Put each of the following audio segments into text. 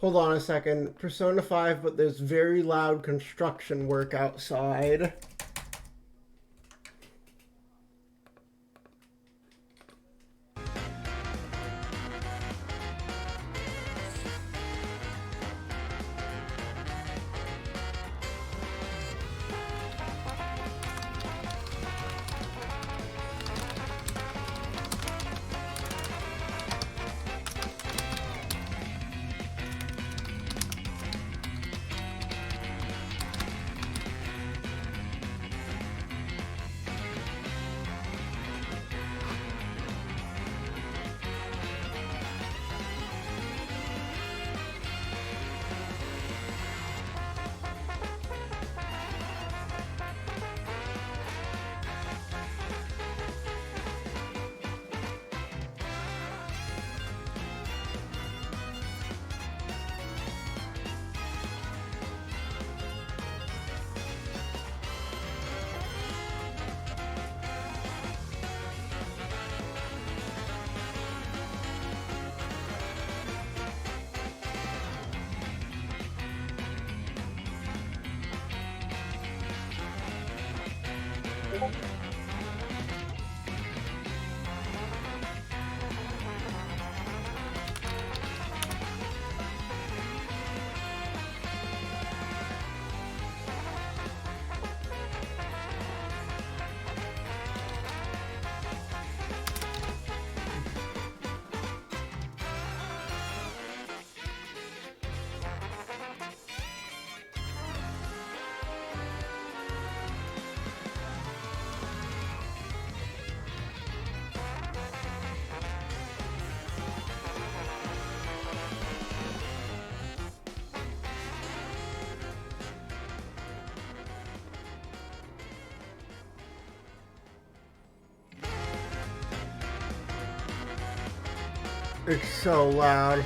Hold on a second. Persona 5, but there's very loud construction work outside. It's so loud.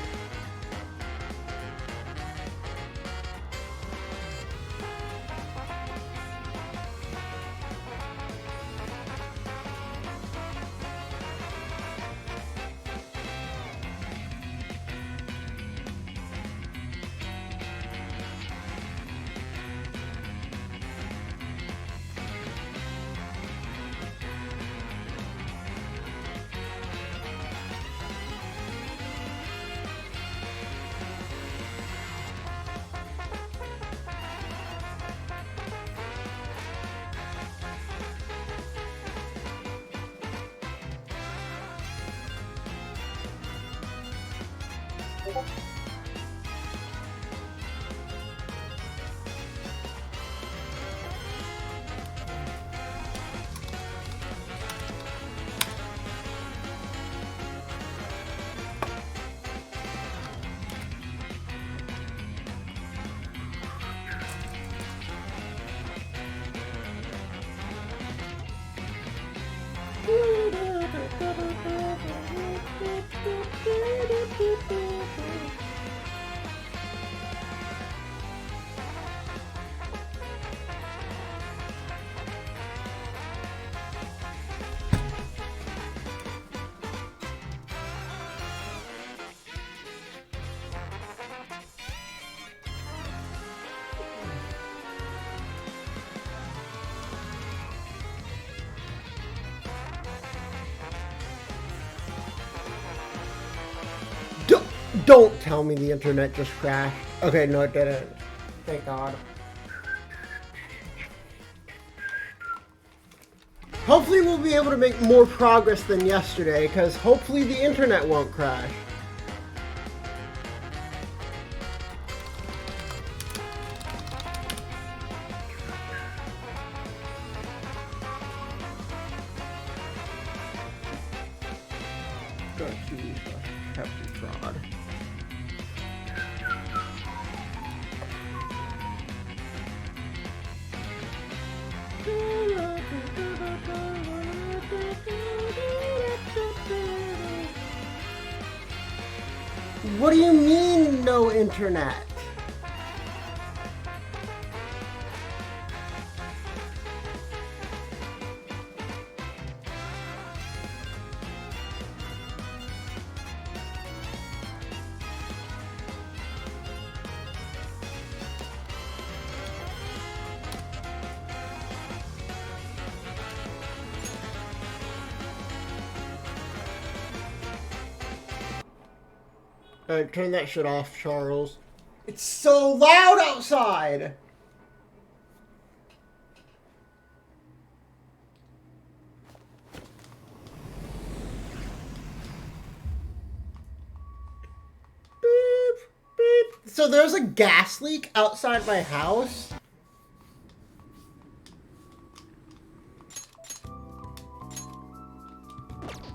Don't tell me the internet just crashed. Okay, no it didn't. Thank God. Hopefully we'll be able to make more progress than yesterday, because hopefully the internet won't crash. What do you mean, no internet? Alright, turn that shit off, Charles. It's so loud outside! Beep, beep. So there's a gas leak outside my house?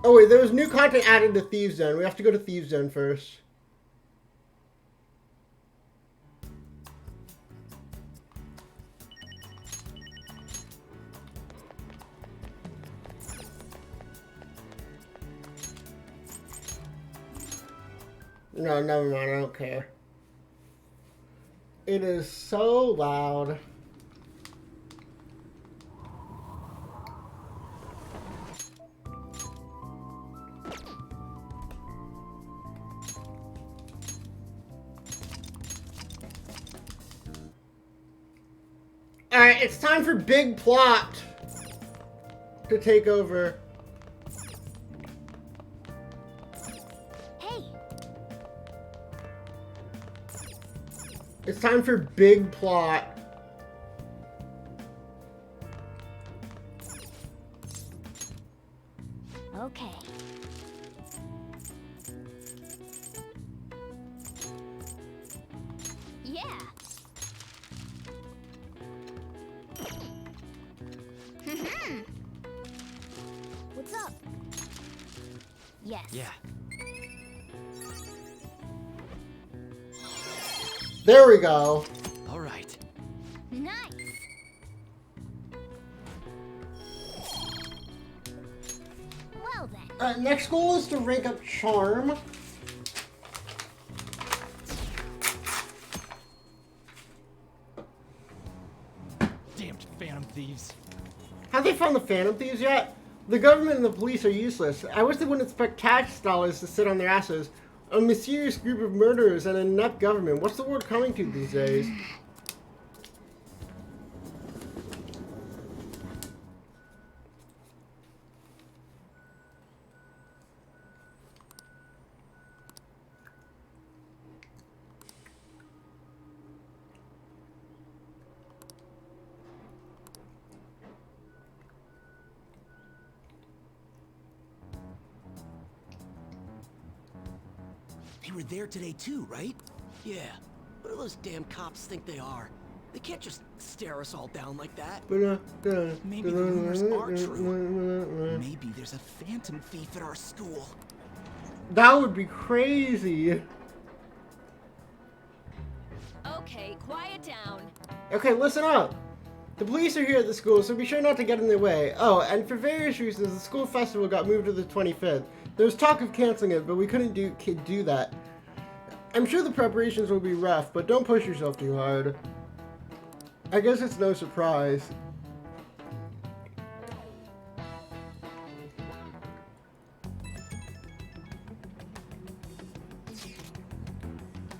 Oh wait, there was new content added to Thieves Zone. We have to go to Thieves Zone first. No, never mind, I don't care. It is so loud. Alright, it's time for Big Plot to take over. Hey. It's time for Big Plot. Okay. Yeah. What's up? Yes. Yeah. There we go. All right. Nice. Well then. Next goal is to rank up Charm. Damned phantom thieves. Have they found the Phantom Thieves yet? The government and the police are useless. I wish they wouldn't expect tax dollars to sit on their asses. A mysterious group of murderers and an inept government. What's the world coming to these days? They were there today too, right? Yeah. What do those damn cops think they are? They can't just stare us all down like that. Maybe the rumors are true. Maybe there's a phantom thief at our school. That would be crazy. Okay, quiet down. Okay, listen up. The police are here at the school, so be sure not to get in their way. Oh, and for various reasons, the school festival got moved to the 25th. There was talk of canceling it, but we couldn't do that. I'm sure the preparations will be rough, but don't push yourself too hard. I guess it's no surprise.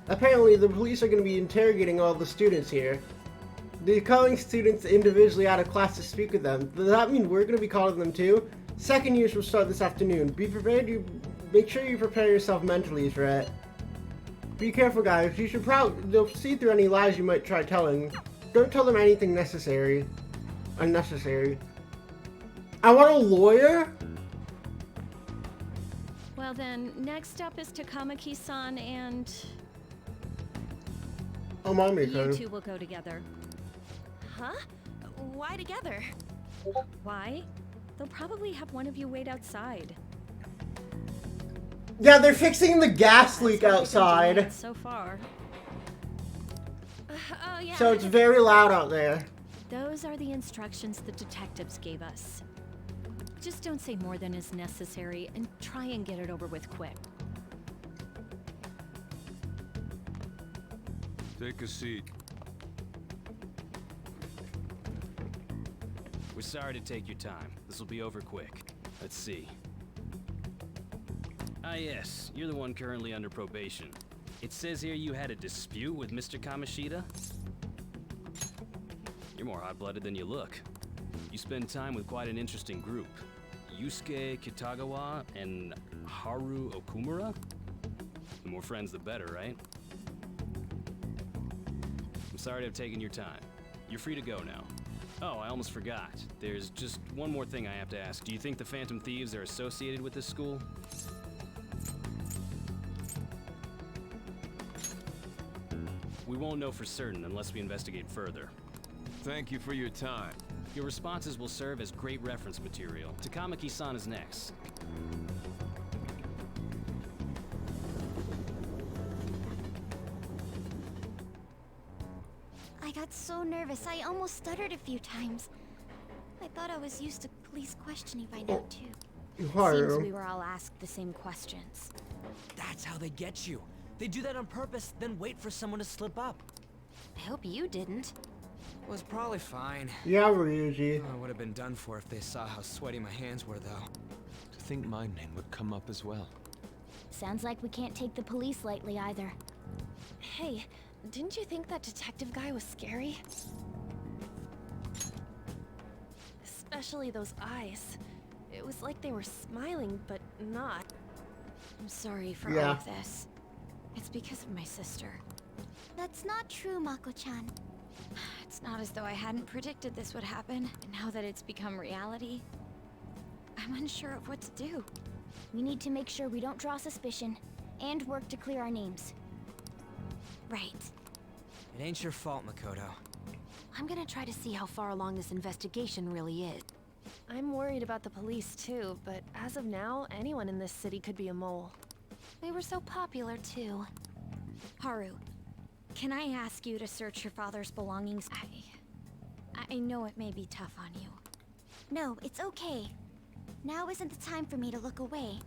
Apparently, the police are going to be interrogating all the students here. They're calling students individually out of class to speak with them. Does that mean we're going to be calling them too? Second years will start this afternoon. Be prepared. Make sure you prepare yourself mentally for it. Be careful, guys. You should they'll see through any lies you might try telling. Don't tell them anything unnecessary. I want a lawyer? Well then, next up is Takamaki-san and... Oh, mommy, You two will go together. Huh? Why together? Why? They'll probably have one of you wait outside. Yeah, they're fixing the gas That's leak what they've been outside. doing so far. Oh yeah. So it's very loud out there. Those are the instructions the detectives gave us. Just don't say more than is necessary and try and get it over with quick. Take a seat. We're sorry to take your time. This will be over quick. Let's see. Ah yes, you're the one currently under probation. It says here you had a dispute with Mr. Kamoshida? You're more hot-blooded than you look. You spend time with quite an interesting group. Yusuke Kitagawa and Haru Okumura? The more friends, the better, right? I'm sorry to have taken your time. You're free to go now. Oh, I almost forgot. There's just one more thing I have to ask. Do you think the Phantom Thieves are associated with this school? We won't know for certain unless we investigate further. Thank you for your time. Your responses will serve as great reference material. Takamaki-san is next. I got so nervous, I almost stuttered a few times. I thought I was used to police questioning by now, too. Seems we were all asked the same questions. That's how they get you. They do that on purpose, then wait for someone to slip up. I hope you didn't. Was probably fine. Yeah, Ryuji. I would have been done for if they saw how sweaty my hands were, though. To think my name would come up as well. Sounds like we can't take the police lightly either. Hey, didn't you think that detective guy was scary? Especially those eyes. It was like they were smiling, but not. I'm sorry for all of this. It's because of my sister. That's not true, Mako-chan. It's not as though I hadn't predicted this would happen, and now that it's become reality, I'm unsure of what to do. We need to make sure we don't draw suspicion, and work to clear our names. Right. It ain't your fault, Makoto. I'm gonna try to see how far along this investigation really is. I'm worried about the police too, but as of now, anyone in this city could be a mole. They were so popular, too. Haru, can I ask you to search your father's belongings? I know it may be tough on you. No, it's okay. Now isn't the time for me to look away.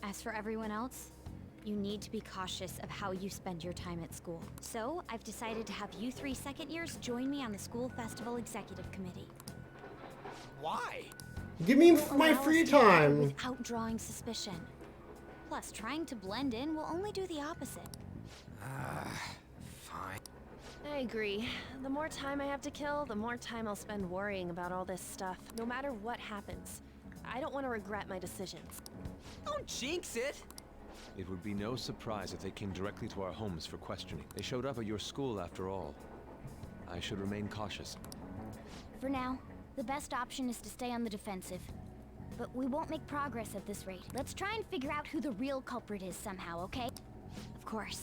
As for everyone else, you need to be cautious of how you spend your time at school. So, I've decided to have you 3 second years join me on the school festival executive committee. Why? Give me It'll my allow us free to gather time. without drawing suspicion. Plus, trying to blend in will only do the opposite. Fine. I agree. The more time I have to kill, the more time I'll spend worrying about all this stuff, no matter what happens. I don't want to regret my decisions. Don't jinx it! It would be no surprise if they came directly to our homes for questioning. They showed up at your school after all. I should remain cautious. For now, the best option is to stay on the defensive. But we won't make progress at this rate. Let's try and figure out who the real culprit is somehow, okay? Of course.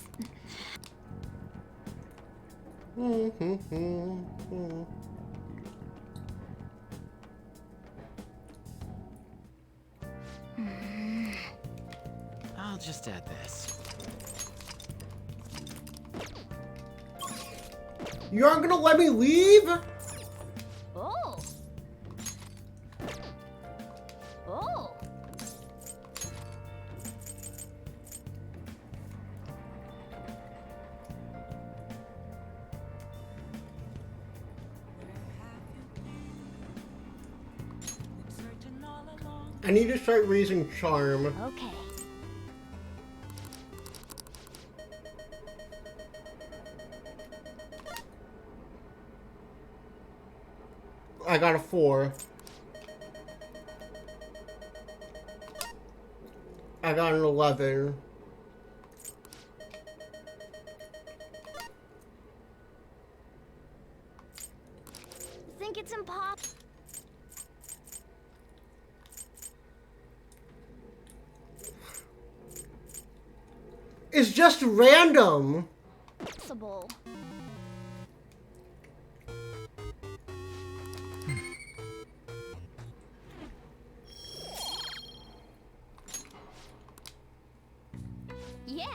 I'll just add this. You aren't gonna let me leave? Oh! Oh! I need to start raising charm. Okay. I got a 4. I got an 11. Think it's impossible. It's just random. Yeah.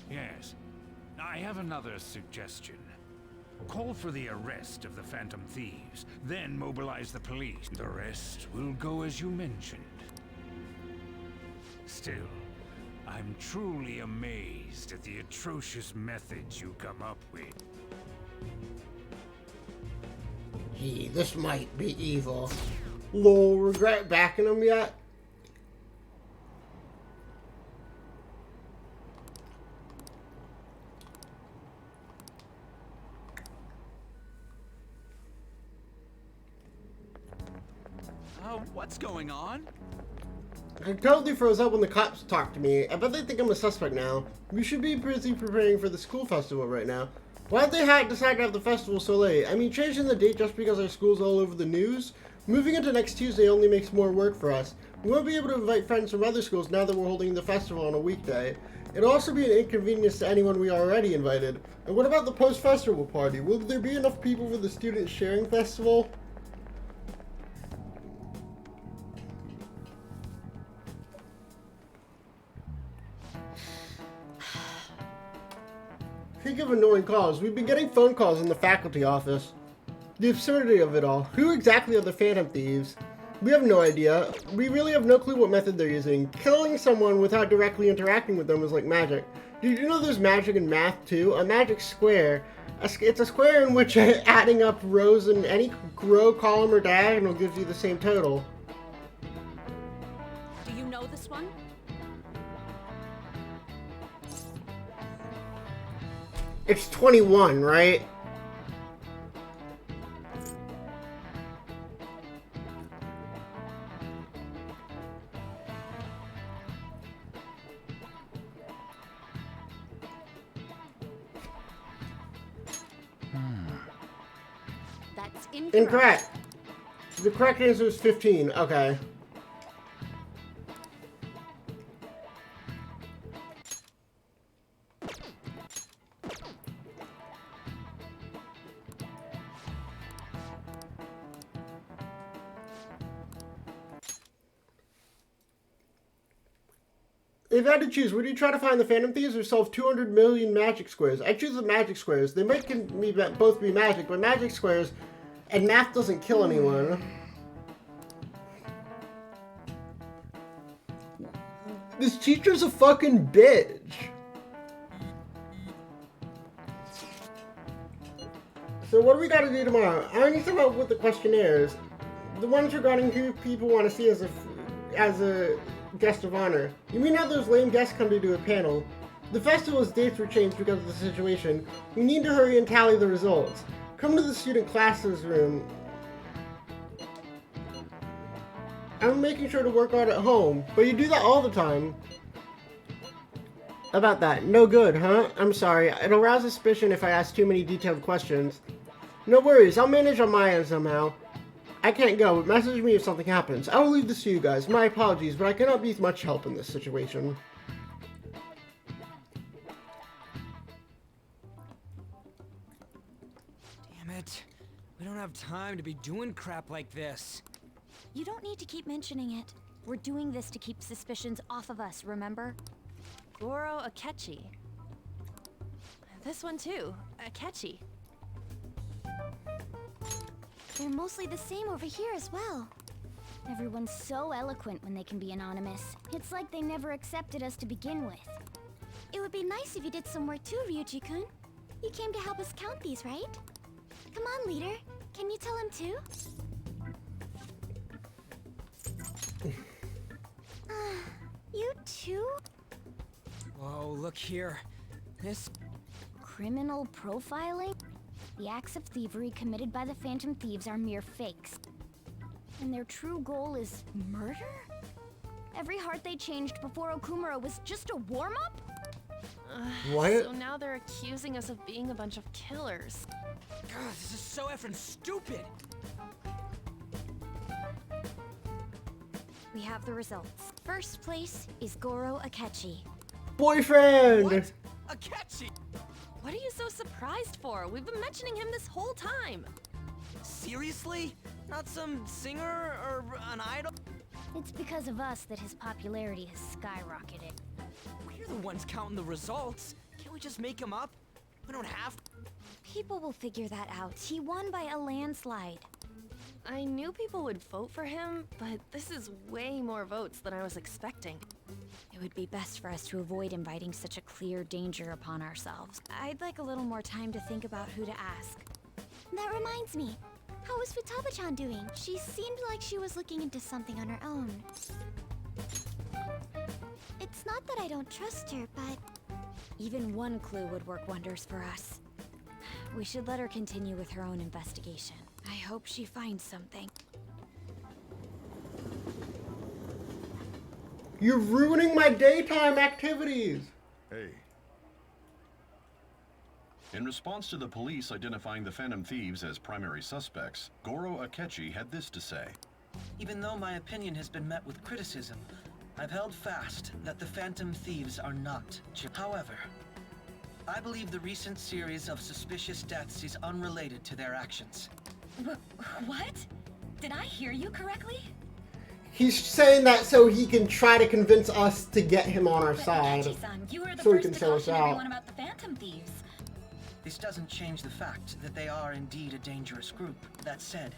Yes. I have another suggestion. Call for the arrest of the Phantom Thieves, then mobilize the police. The rest will go as you mentioned. Still, I'm truly amazed at the atrocious methods you come up with. Hey, this might be evil. Lol, regret backing him yet? what's going on? I totally froze up when the cops talked to me. I bet they think I'm a suspect now. We should be busy preparing for the school festival right now. Why'd they decide to have the festival so late? I mean, changing the date just because our school's all over the news? Moving into next Tuesday only makes more work for us. We won't be able to invite friends from other schools now that we're holding the festival on a weekday. It'll also be an inconvenience to anyone we already invited. And what about the post-festival party? Will there be enough people for the student sharing festival? Think of annoying calls. We've been getting phone calls in the faculty office. The absurdity of it all. Who exactly are the Phantom Thieves? We have no idea. We really have no clue what method they're using. Killing someone without directly interacting with them is like magic. Did you know there's magic in math too? A magic square. It's a square in which adding up rows in any row, column, or diagonal gives you the same total. Do you know this one? It's 21, right? That's Incorrect. The correct answer is 15. Okay. If I had to choose, would you try to find the Phantom Thieves or solve 200 million magic squares? I choose the magic squares. They might both be magic, but magic squares and math doesn't kill anyone. This teacher's a fucking bitch. So what do we gotta do tomorrow? I need to come up with the questionnaires. The ones regarding who people want to see as a guest of honor. You mean how those lame guests come to do a panel? The festival's dates were changed because of the situation. We need to hurry and tally the results. Come to the student classes room. I'm making sure to work hard at home, but you do that all the time. About that, no good, huh? I'm sorry, it'll arouse suspicion if I ask too many detailed questions. No worries, I'll manage on my end somehow. I can't go, but message me if something happens. I will leave this to you guys. My apologies, but I cannot be much help in this situation. Damn it. We don't have time to be doing crap like this. You don't need to keep mentioning it. We're doing this to keep suspicions off of us, remember? Goro Akechi. This one too, Akechi. They're mostly the same over here as well. Everyone's so eloquent when they can be anonymous. It's like they never accepted us to begin with. It would be nice if you did some work too, Ryuji-kun. You came to help us count these, right? Come on, leader. Can you tell him too? You too? Whoa, look here. This... Criminal profiling? The acts of thievery committed by the Phantom Thieves are mere fakes. And their true goal is murder? Every heart they changed before Okumura was just a warm-up? What? So now they're accusing us of being a bunch of killers. God, this is so effing stupid! We have the results. First place is Goro Akechi. Boyfriend! What? Akechi! What are you so surprised for? We've been mentioning him this whole time. Seriously? Not some singer or an idol? It's because of us that his popularity has skyrocketed. We're the ones counting the results. Can't we just make him up? We don't have to. People will figure that out. He won by a landslide. I knew people would vote for him, but this is way more votes than I was expecting. It would be best for us to avoid inviting such a clear danger upon ourselves. I'd like a little more time to think about who to ask. That reminds me. How is Futaba-chan doing? She seemed like she was looking into something on her own. It's not that I don't trust her, but... Even one clue would work wonders for us. We should let her continue with her own investigation. I hope she finds something. You're ruining my daytime activities. Hey. In response to the police identifying the Phantom Thieves as primary suspects, Goro Akechi had this to say. Even though my opinion has been met with criticism, I've held fast that the Phantom Thieves are not. However, I believe the recent series of suspicious deaths is unrelated to their actions. What? Did I hear you correctly? He's saying that so he can try to convince us to get him on our side. Akechi-san, you were the So he first can to sell us caution out. everyone about the Phantom Thieves. This doesn't change the fact that they are indeed a dangerous group. That said,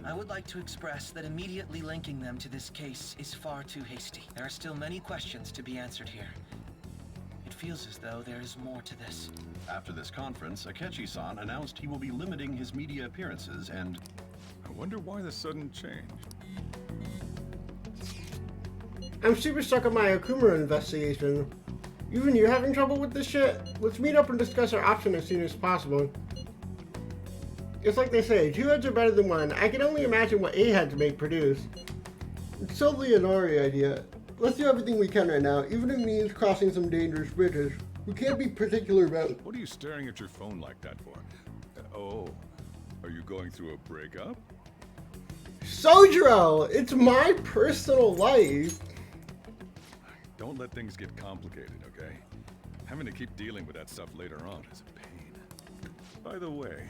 I would like to express that immediately linking them to this case is far too hasty. There are still many questions to be answered here. It feels as though there is more to this. After this conference, Akechi-san announced he will be limiting his media appearances and... I wonder why the sudden change. I'm super stuck on my Okumura investigation. Even you having trouble with this shit? Let's meet up and discuss our option as soon as possible. It's like they say, 2 heads are better than 1. I can only imagine what 8 heads may produce. It's totally an Ori idea. Let's do everything we can right now, even if it means crossing some dangerous bridges. We can't be particular about... What are you staring at your phone like that for? Oh, are you going through a breakup? Sojiro! It's my personal life! Don't let things get complicated, okay? Having to keep dealing with that stuff later on is a pain. By the way,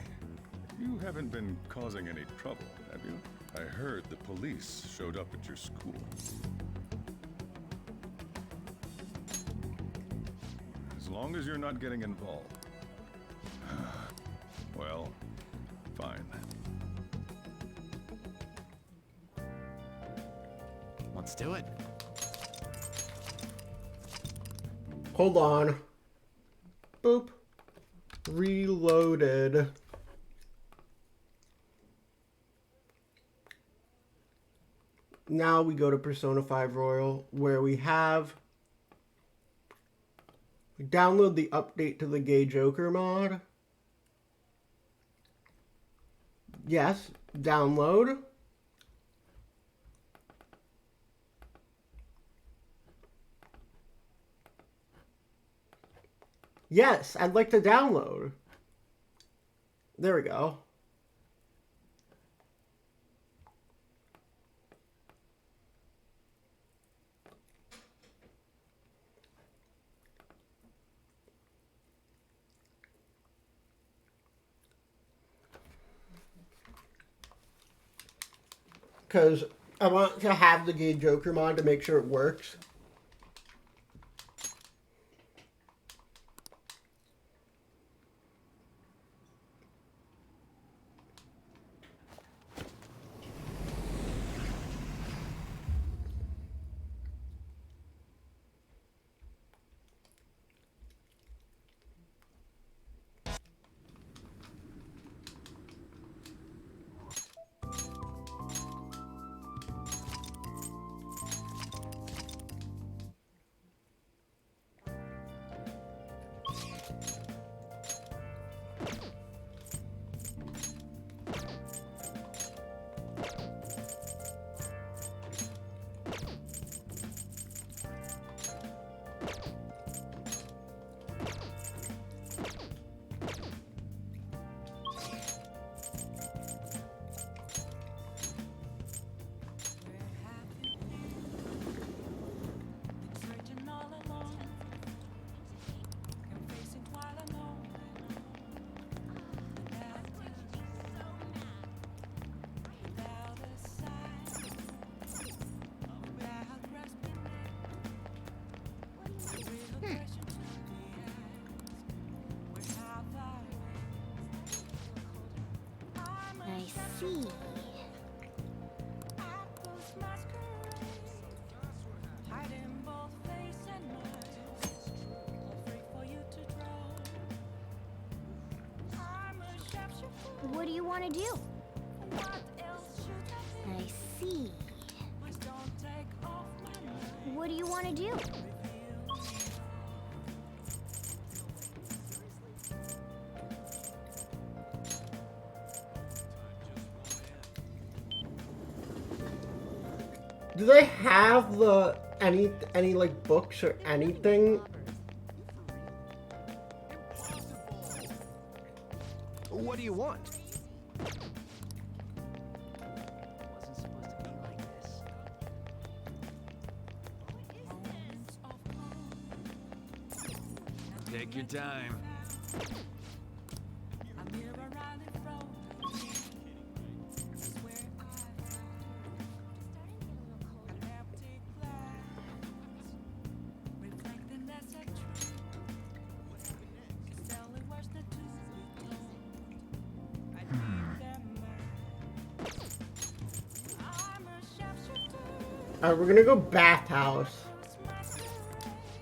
you haven't been causing any trouble, have you? I heard the police showed up at your school. As long as you're not getting involved. Well, fine then. Let's do it. Hold on. Boop. Reloaded. Now we go to Persona 5 Royal, where we download the update to the Gay Joker mod. Yes, download. Yes, I'd like to download. There we go. Because I want to have the Gay Joker mod to make sure it works. I see. What do you want to do? I see. What do you want to do? Do they have the any like books or anything? What do you want? Take your time. Alright, we're gonna go bathhouse.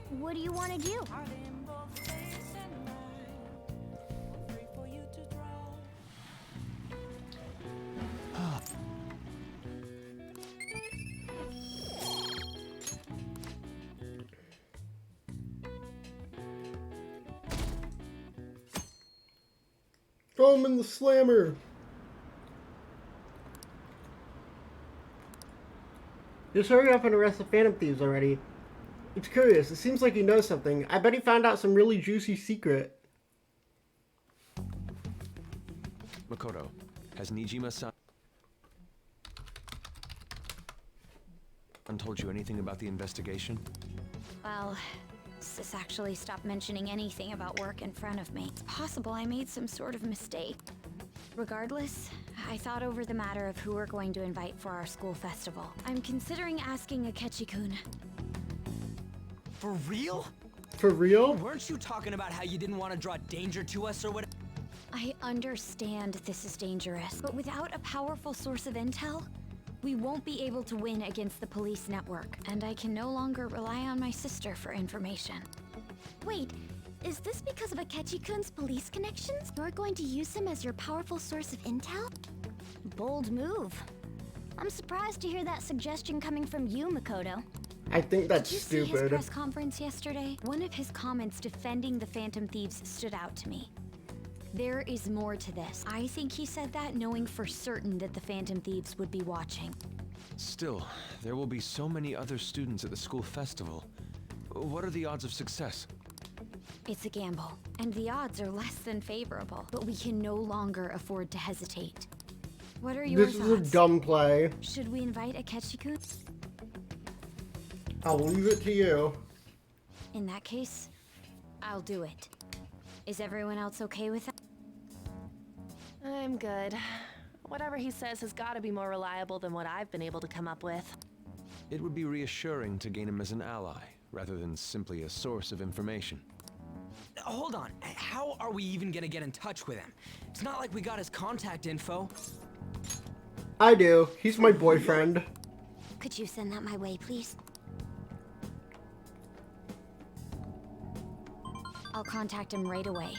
What do you want to do? Throw him in the slammer. Just hurry up and arrest the Phantom Thieves already. It's curious. It seems like he knows something. I bet he found out some really juicy secret. Makoto, has Nijima-san told you anything about the investigation? Well, Sis actually stopped mentioning anything about work in front of me. It's possible I made some sort of mistake. Regardless, I thought over the matter of who we're going to invite for our school festival. I'm considering asking Akechi-kun. For real? For real? Weren't you talking about how you didn't want to draw danger to us or what? I understand this is dangerous, but without a powerful source of intel, we won't be able to win against the police network, and I can no longer rely on my sister for information. Wait, is this because of Akechi-kun's police connections? You're going to use him as your powerful source of intel? Bold move. I'm surprised to hear that suggestion coming from you, Makoto. I think that's Did you see his stupid. press conference yesterday? One of his comments defending the Phantom Thieves stood out to me. There is more to this. I think he said that knowing for certain that the Phantom Thieves would be watching. Still, there will be so many other students at the school festival. What are the odds of success? It's a gamble, and the odds are less than favorable, but we can no longer afford to hesitate. What are your This thoughts? is a dumb play. Should we invite Akechi-kun? I'll leave it to you. In that case, I'll do it. Is everyone else okay with that? I'm good. Whatever he says has got to be more reliable than what I've been able to come up with. It would be reassuring to gain him as an ally, rather than simply a source of information. Hold on, how are we even gonna get in touch with him? It's not like we got his contact info. I do. He's my boyfriend. Could you send that my way, please? I'll contact him right away.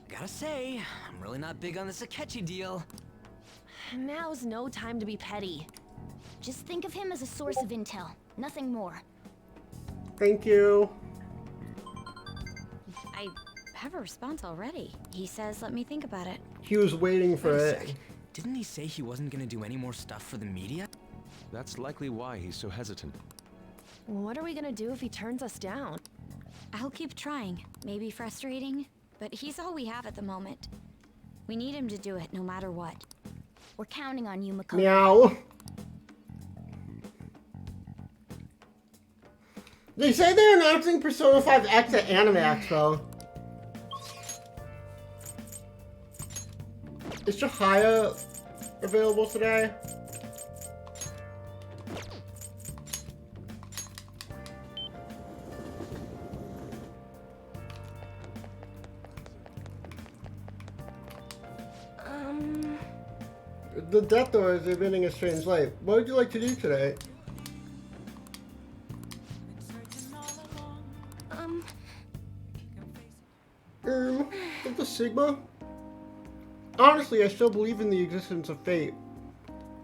Gotta say, I'm really not big on this Akechi deal. Now's no time to be petty. Just think of him as a source of intel, nothing more. Thank you. I have a response already. He says, let me think about it. He was waiting for Wait a it. sec. Didn't he say he wasn't gonna do any more stuff for the media? That's likely why he's so hesitant. What are we gonna do if he turns us down? I'll keep trying. Maybe frustrating, but he's all we have at the moment. We need him to do it no matter what. We're counting on you, Makoto. Meow. They say they're announcing Persona 5X at Anime Expo. Is Chihaya available today? The Death Doors are living a strange life. What would you like to do today? With the Sigma? Honestly, I still believe in the existence of fate.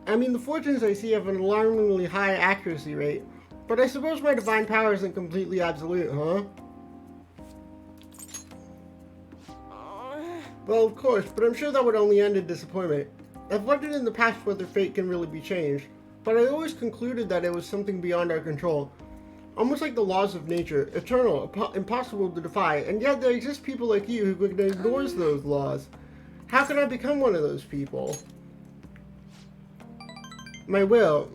I mean, the fortunes I see have an alarmingly high accuracy rate, but I suppose my divine power isn't completely absolute, huh? Well, of course, but I'm sure that would only end in disappointment. I've wondered in the past whether fate can really be changed. but I always concluded that it was something beyond our control. Almost like the laws of nature, eternal, impossible to defy, and yet there exist people like you who ignores those laws. How can I become one of those people? My will.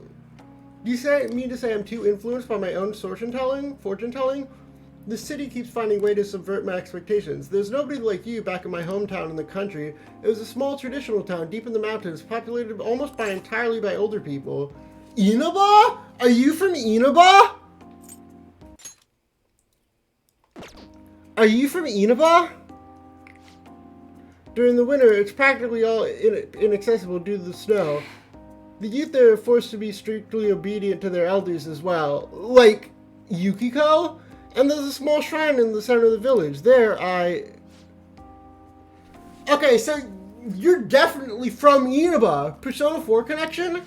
Do you mean to say I'm too influenced by my own fortune telling? The city keeps finding ways to subvert my expectations. There's nobody like you back in my hometown in the country. It was a small traditional town deep in the mountains, populated almost entirely by older people. Inaba? Are you from Inaba? Are you from Inaba? During the winter, it's practically all inaccessible due to the snow. The youth there are forced to be strictly obedient to their elders as well. Like Yukiko? And there's a small shrine in the center of the village. Okay, so you're definitely from Inaba. Persona 4 connection?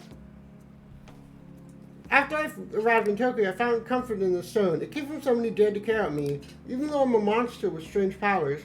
After I arrived in Tokyo, I found comfort in the stone. It came from someone who dared to care about me, even though I'm a monster with strange powers.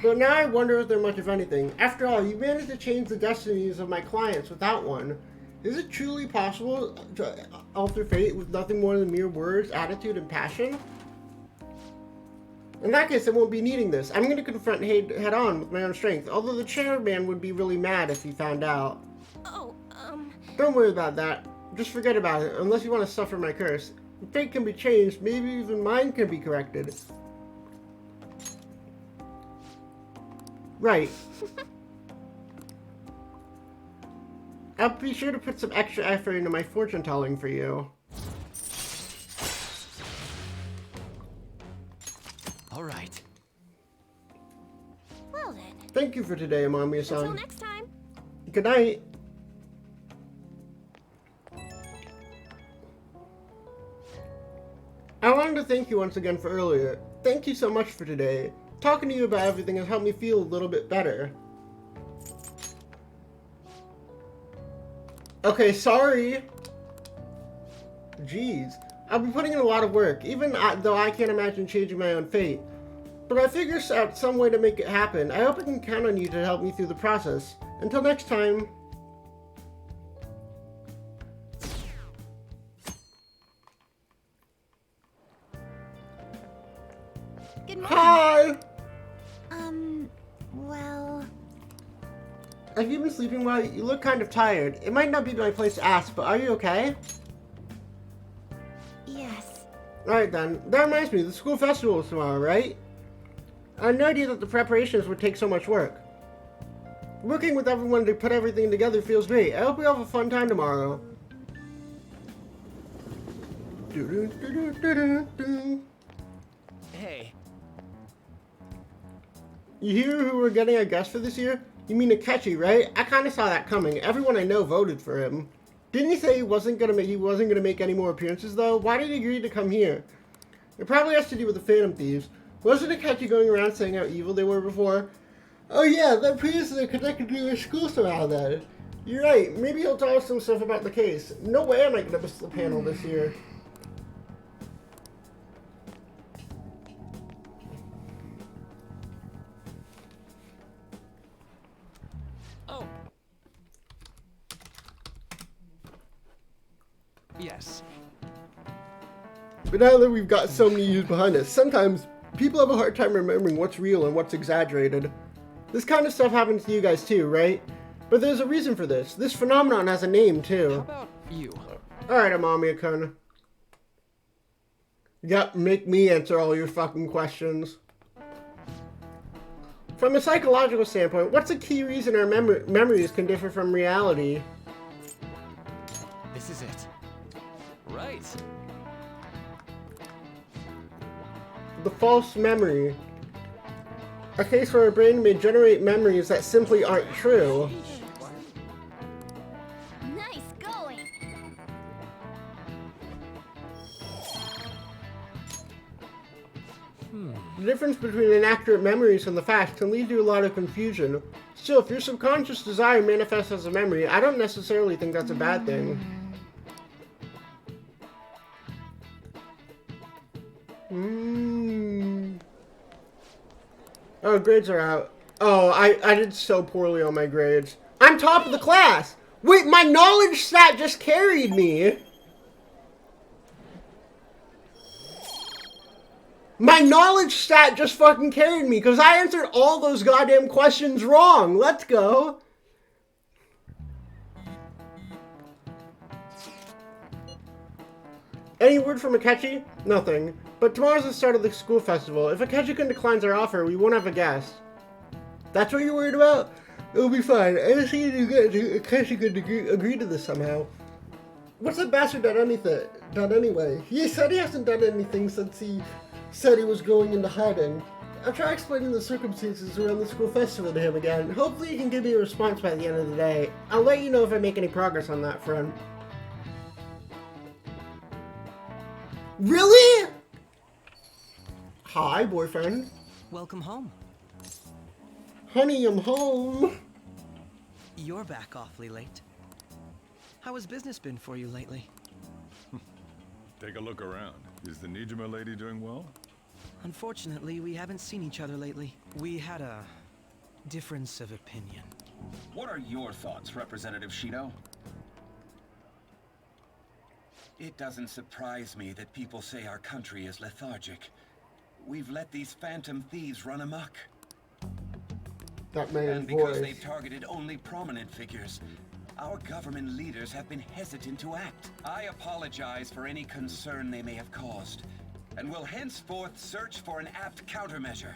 But now I wonder if there's much of anything. After all, you managed to change the destinies of my clients without one. Is it truly possible to alter fate with nothing more than mere words, attitude, and passion? In that case, I won't be needing this. I'm going to confront head on with my own strength, although the chairman would be really mad if he found out. Don't worry about that. Just forget about it, unless you want to suffer my curse. If fate can be changed, maybe even mine can be corrected. Right. I'll be sure to put some extra effort into my fortune telling for you. All right. Well then. Thank you for today, Amamiya-san. Until next time. Good night. I wanted to thank you once again for earlier. Thank you so much for today. Talking to you about everything has helped me feel a little bit better. Okay, sorry. Jeez. I'll be putting in a lot of work, even though I can't imagine changing my own fate. But I figure out some way to make it happen. I hope I can count on you to help me through the process. Until next time. Good morning. Hi! Well... Have you been sleeping well? You look kind of tired. It might not be my place to ask, but are you okay? Yes. Alright then. That reminds me, the school festival is tomorrow, right? I had no idea that the preparations would take so much work. Working with everyone to put everything together feels great. I hope we have a fun time tomorrow. Hey. You hear who we're getting our guest for this year? You mean Akechi, right? I kind of saw that coming. Everyone I know voted for him. Didn't he say he wasn't gonna make any more appearances though? Why did he agree to come here? It probably has to do with the Phantom Thieves. Wasn't Akechi going around saying how evil they were before? Oh yeah, that proves they're connected to their school somehow then. You're right. Maybe he'll tell us some stuff about the case. No way am I gonna miss the panel this year. Yes. But now that we've got so many years behind us, sometimes people have a hard time remembering what's real and what's exaggerated. This kind of stuff happens to you guys too, right? But there's a reason for this. This phenomenon has a name too. How about you? Alright, Amamiya-kun. Yep, make me answer all your fucking questions. From a psychological standpoint, what's the key reason our memories can differ from reality? This is it. Right. the false memory. A case where our brain may generate memories that simply aren't true. Nice going. The difference between inaccurate memories and the facts can lead to a lot of confusion. Still, if your subconscious desire manifests as a memory, I don't necessarily think that's a bad thing. Oh, grades are out. Oh, I did so poorly on my grades. I'm top of the class! Wait, my knowledge stat just carried me! My knowledge stat just fucking carried me because I answered all those goddamn questions wrong. Let's go. Any word from Akechi? Nothing. But tomorrow's the start of the school festival. If Akechi-kun declines our offer, we won't have a guest. That's what you're worried about? It'll be fine. I just need Akechi-kun to agree to this somehow. What's that bastard done anyway? He said he hasn't done anything since he said he was going into hiding. I'll try explaining the circumstances around the school festival to him again. Hopefully he can give me a response by the end of the day. I'll let you know if I make any progress on that front. Really? Hi, boyfriend. Welcome home. Honey, I'm home. You're back awfully late. How has business been for you lately? Take a look around. Is the Nijima lady doing well? Unfortunately, we haven't seen each other lately. We had a difference of opinion. What are your thoughts, Representative Shido? It doesn't surprise me that people say our country is lethargic. We've let these phantom thieves run amok. That man's and because voice. they've targeted only prominent figures, our government leaders have been hesitant to act. I apologize for any concern they may have caused, and will henceforth search for an apt countermeasure.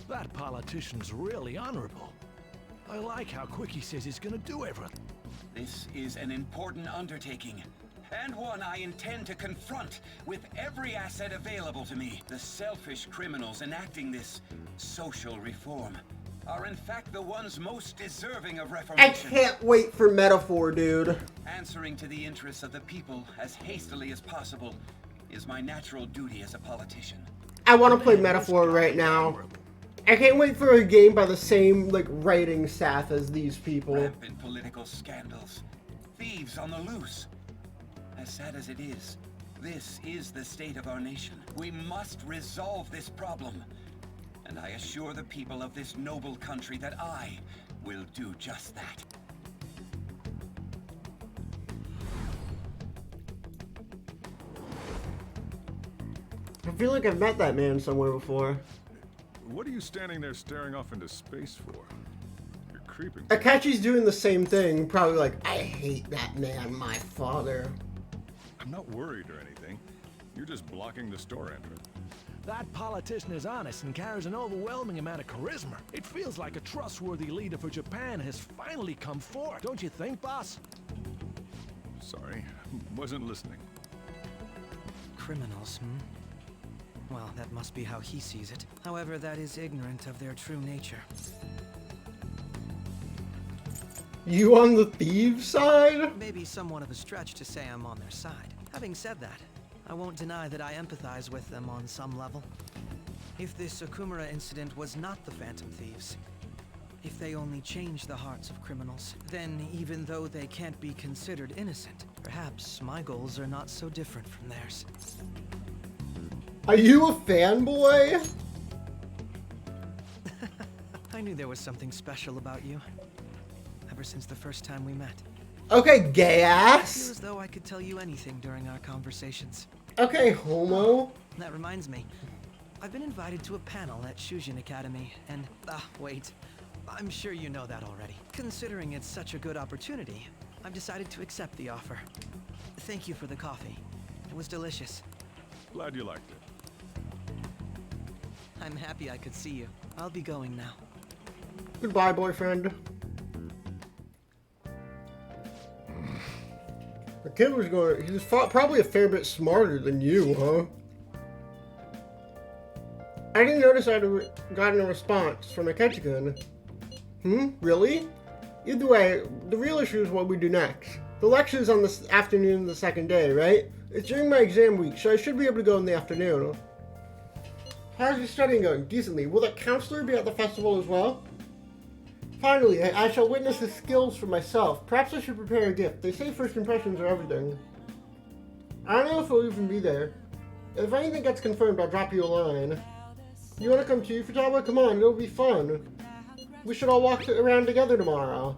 That politician's really honorable. I like how quick he says he's gonna do everything. This is an important undertaking, and one I intend to confront with every asset available to me. The selfish criminals enacting this social reform are in fact the ones most deserving of reformation. I can't wait for metaphor, dude. Answering to the interests of the people as hastily as possible is my natural duty as a politician. I want to play metaphor right now. I can't wait for a game by the same writing staff as these people. Rampant political scandals, thieves on the loose. As sad as it is, this is the state of our nation. We must resolve this problem. And I assure the people of this noble country that I will do just that. I feel like I've met that man somewhere before. What are you standing there staring off into space for? You're creeping. Akechi's doing the same thing, probably like, I hate that man, my father. I'm not worried or anything. You're just blocking the store entrance. That politician is honest and carries an overwhelming amount of charisma. It feels like a trustworthy leader for Japan has finally come forth. Don't you think, boss? Sorry, wasn't listening. Criminals, Well, that must be how he sees it. However, that is ignorant of their true nature. You on the thieves' side? Maybe somewhat of a stretch to say I'm on their side. Having said that, I won't deny that I empathize with them on some level. If this Okumura incident was not the Phantom Thieves, if they only change the hearts of criminals, then even though they can't be considered innocent, perhaps my goals are not so different from theirs. Are you a fanboy? I knew there was something special about you. Ever since the first time we met. Okay, gay I ass. feel as though I could tell you anything during our conversations. Okay, homo. That reminds me. I've been invited to a panel at Shujin Academy, and... wait. I'm sure you know that already. Considering it's such a good opportunity, I've decided to accept the offer. Thank you for the coffee. It was delicious. Glad you liked it. I'm happy I could see you. I'll be going now. Goodbye, boyfriend. The kid was going. He was probably a fair bit smarter than you, huh? I didn't notice I had gotten a response from Akechi-kun. Really? Either way, the real issue is what we do next. The lecture is on this afternoon of the second day, right? It's during my exam week, so I should be able to go in the afternoon. How's your studying going? Decently. Will that counselor be at the festival as well? Finally, I shall witness his skills for myself. Perhaps I should prepare a gift. They say first impressions are everything. I don't know if he'll even be there. If anything gets confirmed, I'll drop you a line. You want to come too, Futaba? Come on, it'll be fun. We should all walk around together tomorrow.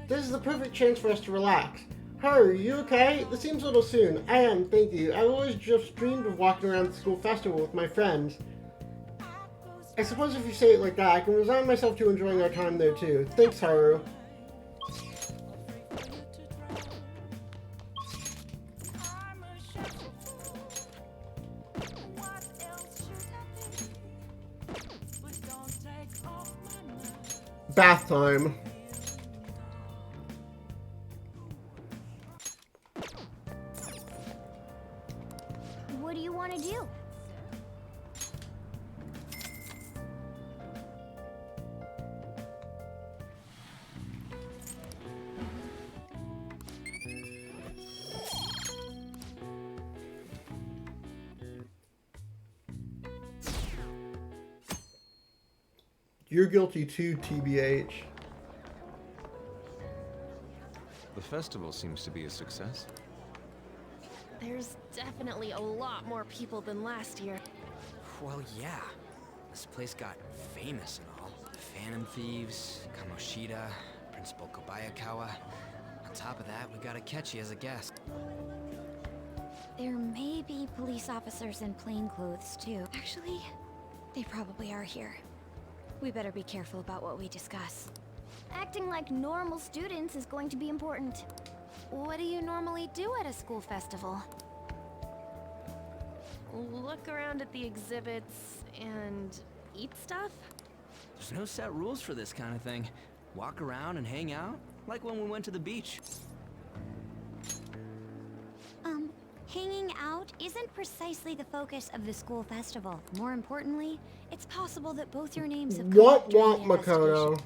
This is the perfect chance for us to relax. Haru, are you okay? This seems a little soon. I am, thank you. I've always just dreamed of walking around the school festival with my friends. I suppose if you say it like that, I can resign myself to enjoying our time there too. Thanks, Haru. Bath time. What do you want to do? You're guilty too, TBH. The festival seems to be a success. There's definitely a lot more people than last year. Well, yeah. This place got famous and all. The Phantom Thieves, Kamoshida, Principal Kobayakawa. On top of that, we got Akechi as a guest. There may be police officers in plain clothes, too. Actually, they probably are here. We better be careful about what we discuss. Acting like normal students is going to be important. What do you normally do at a school festival? Look around at the exhibits and eat stuff? There's no set rules for this kind of thing. Walk around and hang out, like when we went to the beach. Hanging out isn't precisely the focus of the school festival. More importantly, it's possible that both your names have come up during the Makoto?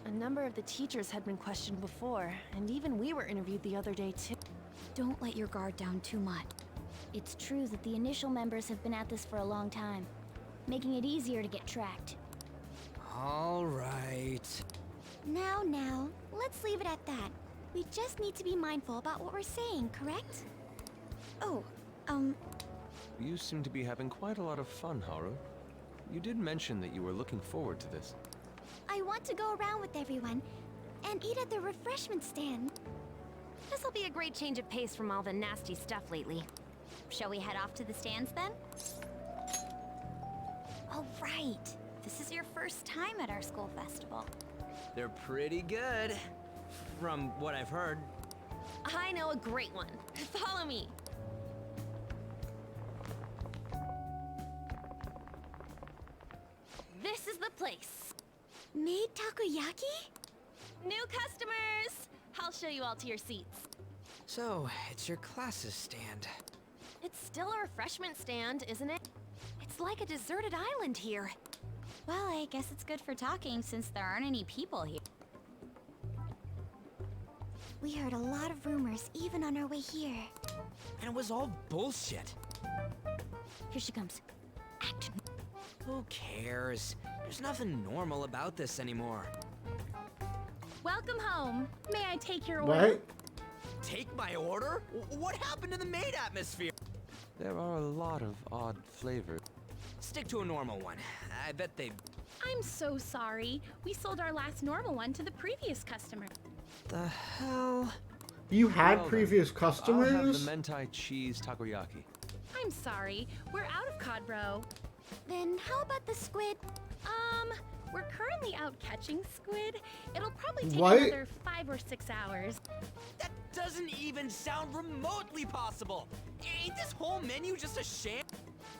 A number of the teachers had been questioned before, and even we were interviewed the other day too. Don't let your guard down too much. It's true that the initial members have been at this for a long time, making it easier to get tracked. All right. Now, let's leave it at that. We just need to be mindful about what we're saying, correct? Oh, You seem to be having quite a lot of fun, Haru. You did mention that you were looking forward to this. I want to go around with everyone and eat at the refreshment stand. This'll be a great change of pace from all the nasty stuff lately. Shall we head off to the stands then? All right. This is your first time at our school festival. They're pretty good, from what I've heard. I know a great one. Follow me. This is the place. Made takoyaki? New customers! I'll show you all to your seats. So, it's your class's stand. It's still a refreshment stand, isn't it? It's like a deserted island here. Well, I guess it's good for talking since there aren't any people here. We heard a lot of rumors even on our way here. And it was all bullshit. Here she comes. Act. Who cares? There's nothing normal about this anymore. Welcome home. May I take your order? What? Take my order? What happened to the maid atmosphere? There are a lot of odd flavors. Stick to a normal one. I bet they... I'm so sorry. We sold our last normal one to the previous customer. The hell? You had Well, previous I'll have customers? the mentai cheese takoyaki. I'm sorry. We're out of cod, bro. Then how about the squid? We're currently out catching squid. It'll probably take What? another 5 or 6 hours. That doesn't even sound remotely possible. Ain't this whole menu just a sham?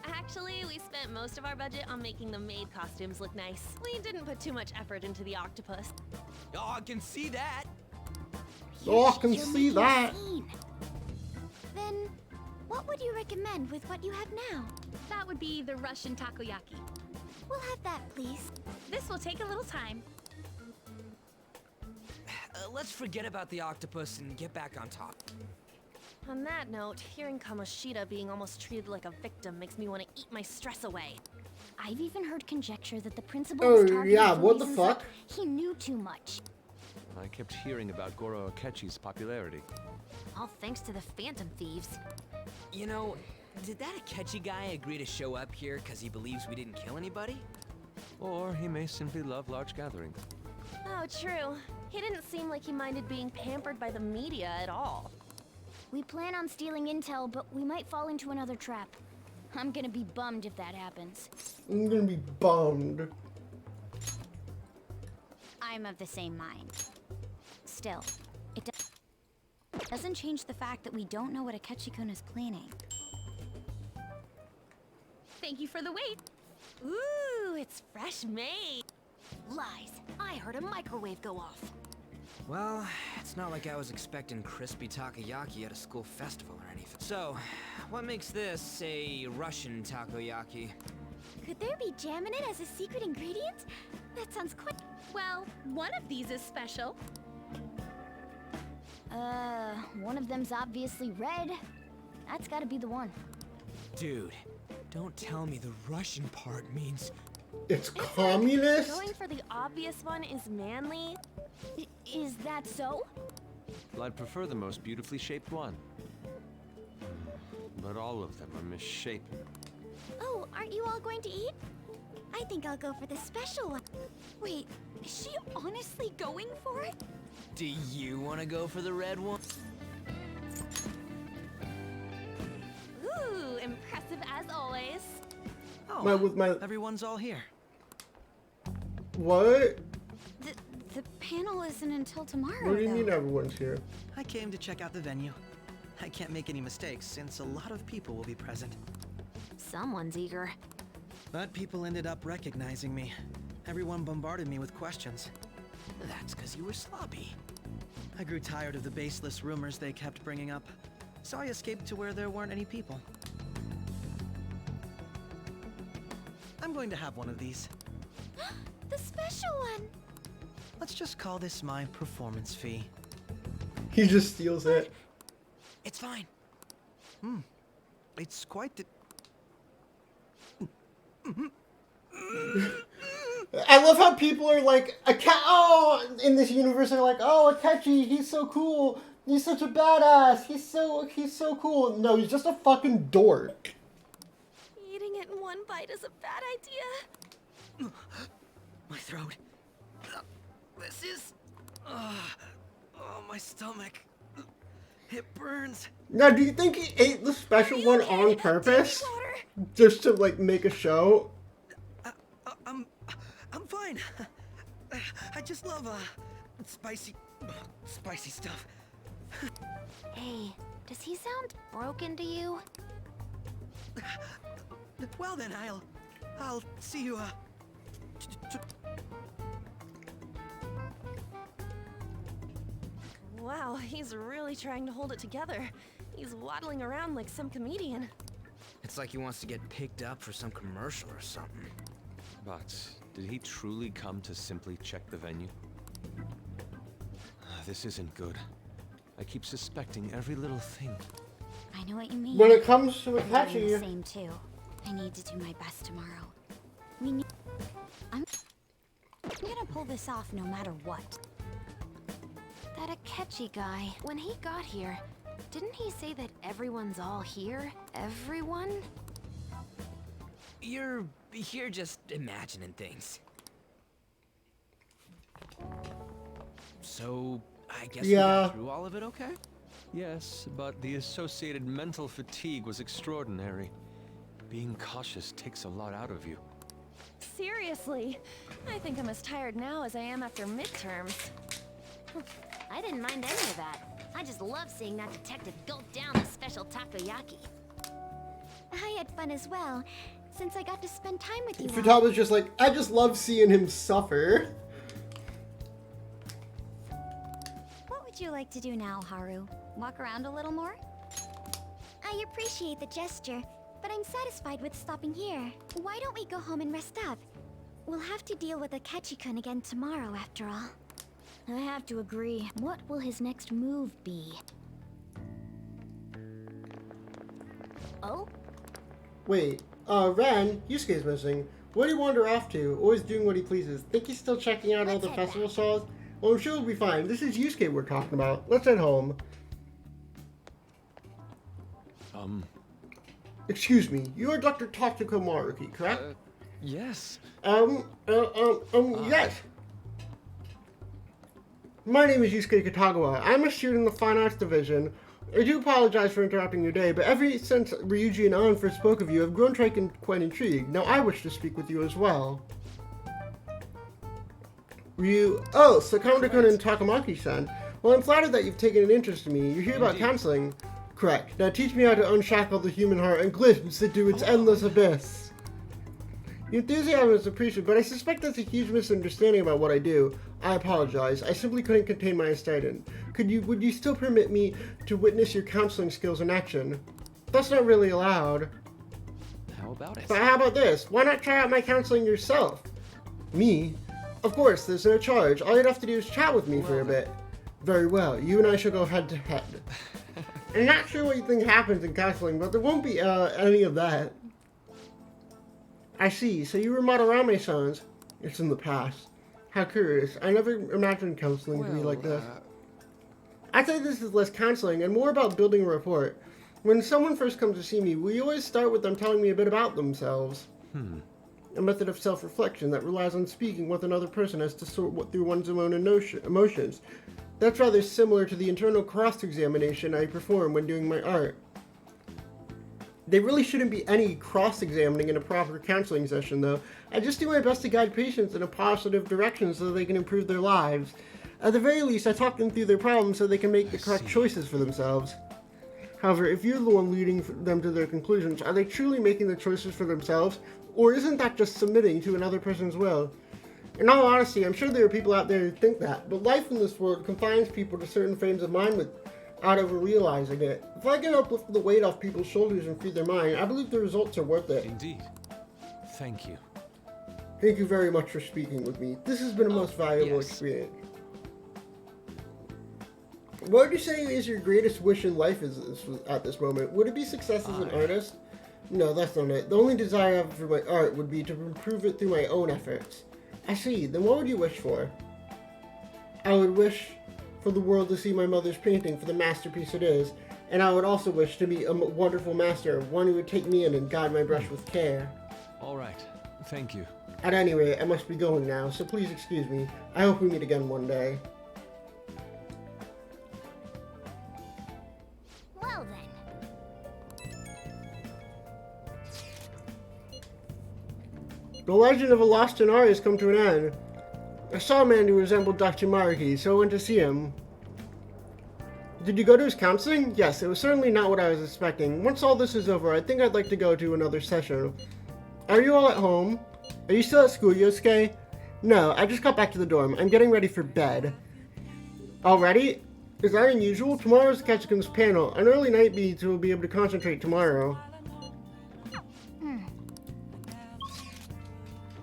Actually, we spent most of our budget on making the maid costumes look nice. We didn't put too much effort into the octopus. Oh, I can see that. Oh, I can You're see making a that. scene. Then What would you recommend with what you have now? That would be the Russian takoyaki. We'll have that, please. This will take a little time. Let's forget about the octopus and get back on top. On that note, hearing Kamoshida being almost treated like a victim makes me want to eat my stress away. I've even heard conjecture that the principal was targeting yeah, for what the reasons fuck? like he knew too much. I kept hearing about Goro Akechi's popularity. All thanks to the Phantom Thieves. You know, did that Akechi guy agree to show up here because he believes we didn't kill anybody? Or he may simply love large gatherings. Oh, true. He didn't seem like he minded being pampered by the media at all. We plan on stealing intel, but we might fall into another trap. I'm gonna be bummed if that happens. I'm gonna be bummed. I'm of the same mind. Still, it doesn't change the fact that we don't know what Akechi-kun is planning. Thank you for the wait. Ooh, it's fresh made. Lies. I heard a microwave go off. Well, it's not like I was expecting crispy takoyaki at a school festival or anything. So, what makes this a Russian takoyaki? Could there be jam in it as a secret ingredient? That sounds quite... Well, one of these is special. One of them's obviously red. That's gotta be the one. Dude, don't tell me the Russian part means... It's communist? Going for the obvious one is manly. Is that so? Well, I'd prefer the most beautifully shaped one. But all of them are misshapen. Oh, aren't you all going to eat? I think I'll go for the special one. Wait, is she honestly going for it? Do you want to go for the red one? Ooh, impressive as always. Oh, everyone's all here. What? The panel isn't until tomorrow, What do you mean everyone's here? I came to check out the venue. I can't make any mistakes since a lot of people will be present. Someone's eager. But people ended up recognizing me. Everyone bombarded me with questions. That's because you were sloppy. I grew tired of the baseless rumors they kept bringing up, so I escaped to where there weren't any people. I'm going to have one of these. The special one! Let's just call this my performance fee. He just steals it. It's fine. It's quite the... I love how people are like, in this universe they're like, oh, Akechi, he's so cool. He's such a badass. He's so cool. No, he's just a fucking dork. Eating it in one bite is a bad idea. My throat. This is... oh, my stomach. It burns. Now, do you think he ate the special one on purpose? Just to, like, make a show? I'm fine. I just love, spicy stuff. Hey, does he sound broken to you? Well then, I'll see you, Wow, he's really trying to hold it together. He's waddling around like some comedian. It's like he wants to get picked up for some commercial or something. But did he truly come to simply check the venue? This isn't good. I keep suspecting every little thing. I know what you mean. When it comes to I'm Akechi, the same too. I need to do my best tomorrow. I'm gonna pull this off no matter what. That Akechi guy, when he got here, didn't he say that everyone's all here? Everyone? You're just imagining things. So, I guess we got through all of it okay? Yes, but the associated mental fatigue was extraordinary. Being cautious takes a lot out of you. Seriously, I think I'm as tired now as I am after midterms. I didn't mind any of that. I just love seeing that detective gulp down the special takoyaki. I had fun as well, since I got to spend time with you. Futaba was just like, I just love seeing him suffer. What would you like to do now, Haru? Walk around a little more? I appreciate the gesture, but I'm satisfied with stopping here. Why don't we go home and rest up? We'll have to deal with Akechi-kun again tomorrow, after all. I have to agree. What will his next move be? Oh? Wait, Ren, Yusuke's missing. Where did he wander off to? Always doing what he pleases. Think he's still checking out all the festival stalls? Well, I'm sure he'll be fine. This is Yusuke we're talking about. Let's head home. Excuse me, you are Dr. Tatsuko Maruki, correct? Yes. Yes. My name is Yusuke Katagawa. I'm a student in the Fine Arts Division. I do apologize for interrupting your day, but ever since Ryuji and An first spoke of you, I've grown quite intrigued. Now I wish to speak with you as well. Oh, Sakamoto-kun and Takamaki-san. Well, I'm flattered that you've taken an interest in me. You're here about counseling. Correct. Now teach me how to unshackle the human heart and glimpse into its endless abyss. Your enthusiasm is appreciated, but I suspect that's a huge misunderstanding about what I do. I apologize. I simply couldn't contain my excitement. Would you still permit me to witness your counseling skills in action? That's not really allowed. How about it? But how about this? Why not try out my counseling yourself? Me? Of course, there's no charge. All you'd have to do is chat with me for a bit. Very well. You and I shall go head to head. I'm not sure what you think happens in counseling, but there won't be any of that. I see. So you were Madarame-san's. It's in the past. How curious. I never imagined counseling to be like this. I'd say this is less counseling and more about building a rapport. When someone first comes to see me, we always start with them telling me a bit about themselves. A method of self-reflection that relies on speaking with another person as to sort through one's own emotions. That's rather similar to the internal cross-examination I perform when doing my art. There really shouldn't be any cross-examining in a proper counseling session, though. I just do my best to guide patients in a positive direction so they can improve their lives. At the very least, I talk them through their problems so they can make the correct choices for themselves. However, if you're the one leading them to their conclusions, are they truly making the choices for themselves? Or isn't that just submitting to another person's will? In all honesty, I'm sure there are people out there who think that, but life in this world confines people to certain frames of mind without ever realizing it. If I can uplift the weight off people's shoulders and free their mind, I believe the results are worth it. Indeed. Thank you. Thank you very much for speaking with me. This has been a most valuable experience. What would you say is your greatest wish in life at this moment? Would it be success as an artist? No, that's not it. The only desire I have for my art would be to improve it through my own efforts. I see. Then what would you wish for? I would wish for the world to see my mother's painting for the masterpiece it is, and I would also wish to be a wonderful master, one who would take me in and guide my brush with care. All right. Thank you. At any rate, I must be going now, so please excuse me. I hope we meet again one day. Well then. The legend of a lost Inari has come to an end. I saw a man who resembled Dr. Maruki, so I went to see him. Did you go to his counseling? Yes, it was certainly not what I was expecting. Once all this is over, I think I'd like to go to another session. Are you all at home? Are you still at school, Yosuke? No, I just got back to the dorm. I'm getting ready for bed. Already? Is that unusual? Tomorrow's Ketchikan's panel. An early night beats will be able to concentrate tomorrow.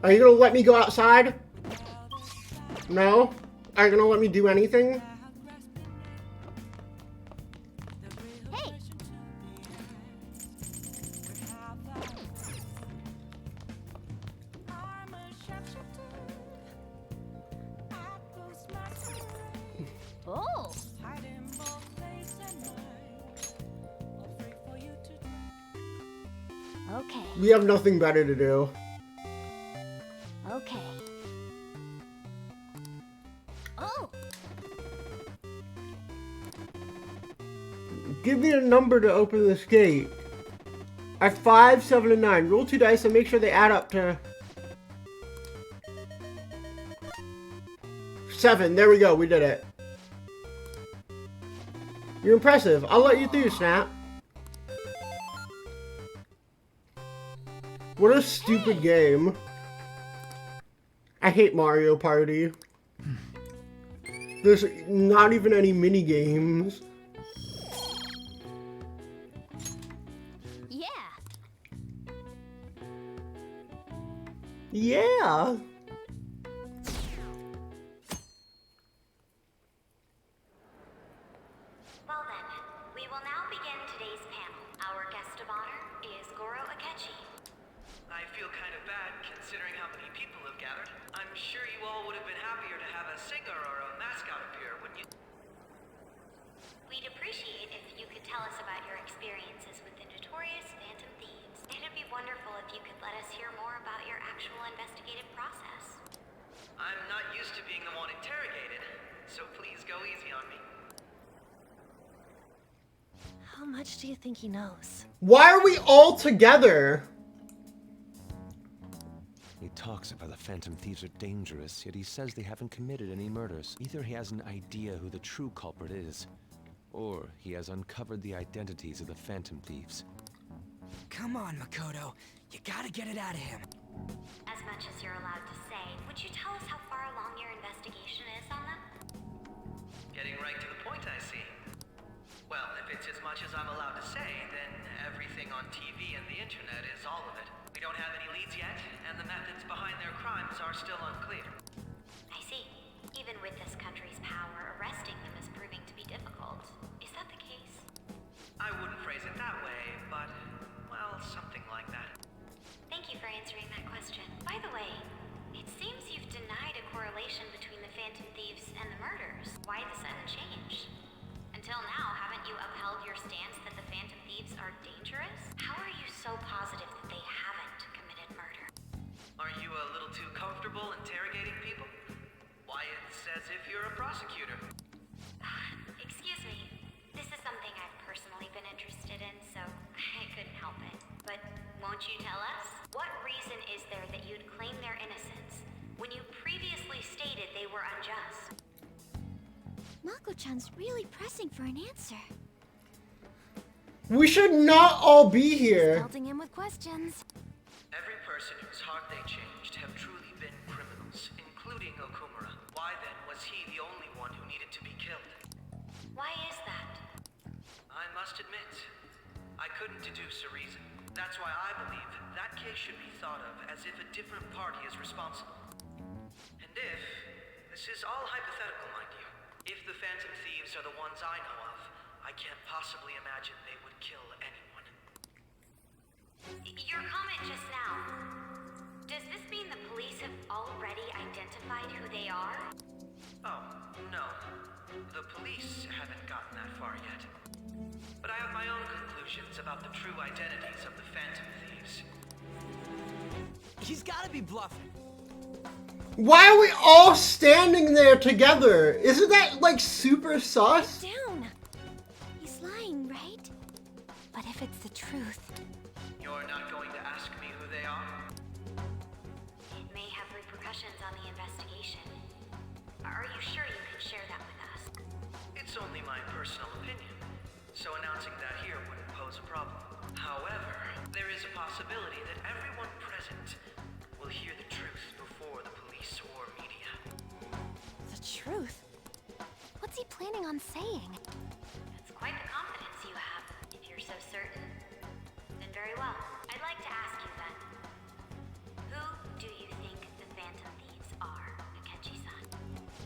Are you gonna let me go outside? No? Are you gonna let me do anything? Hey! Oh! Okay. We have nothing better to do. Okay. Oh! Give me a number to open this gate. I have 5, 7, and 9. Roll 2 dice and make sure they add up to 7. There we go. We did it. You're impressive. I'll let you through, Snap. What a stupid game. I hate Mario Party. There's not even any mini games. Yeah. Well then, we will now begin today's panel. Our guest of honor is Goro Akechi. I feel kind of bad considering how many people have gathered. I'm sure you all would have been happier to have a singer or a mascot appear, wouldn't you? We'd appreciate if you could tell us about your experiences with the notorious Phantom Thieves. It'd be wonderful if you could let us hear more about your actual investigative process. I'm not used to being the one interrogated, so please go easy on me. How much do you think he knows? Why are we all together? He talks about the Phantom Thieves are dangerous, yet he says they haven't committed any murders. Either he has an idea who the true culprit is, or he has uncovered the identities of the Phantom Thieves. Come on, Makoto. You gotta get it out of him. As much as you're allowed to say, would you tell us how far along your investigation is on them? Getting right to the point, I see. Well, if it's as much as I'm allowed to say, then everything on TV and the internet is all of it. We don't have any leads yet, and the methods behind their crimes are still unclear. I see. Even with this country's power, arresting them is proving to be difficult. Is that the case? I wouldn't phrase it that way, but, well, something like that. Thank you for answering that question. By the way, it seems you've denied a correlation between the Phantom Thieves and the murders. Why the sudden change? Until now, haven't you upheld your stance that the Phantom Thieves are dangerous? How are you so positive that they haven't committed murder? Are you a little too comfortable interrogating people? Why, it's as if you're a prosecutor. Excuse me. This is something I've personally been interested in, so I couldn't help it. But won't you tell us? What reason is there that you'd claim their innocence when you previously stated they were unjust? Mako-chan's really pressing for an answer. We should not all be here. Pelting him with questions. Every person whose heart they changed have truly been criminals, including Okumura. Why then was he the only one who needed to be killed? Why is that? I must admit, I couldn't deduce a reason. That's why I believe that case should be thought of as if a different party is responsible. And if, this is all hypothetical, mind you, if the Phantom Thieves are the ones I know of, I can't possibly imagine they would kill anyone. Your comment just now, does this mean the police have already identified who they are? Oh, no. The police haven't gotten that far yet. But I have my own conclusions about the true identities of the Phantom Thieves. He's gotta be bluffing. Why are we all standing there together? Isn't that like super sus? Down. He's lying, right? But if it's the truth, You're not going to ask me who they are? it may have repercussions on the investigation. Are you sure you can share that with us? It's only my personal opinion, so announcing that here wouldn't pose a problem. However, there is a possibility that everyone present will hear the truth before the police or media. the truth? What's he planning on saying? It's quite the confidence you have. If you're so certain, then very well. I'd like to ask you then, who do you think the Phantom Thieves are, Akechi-san?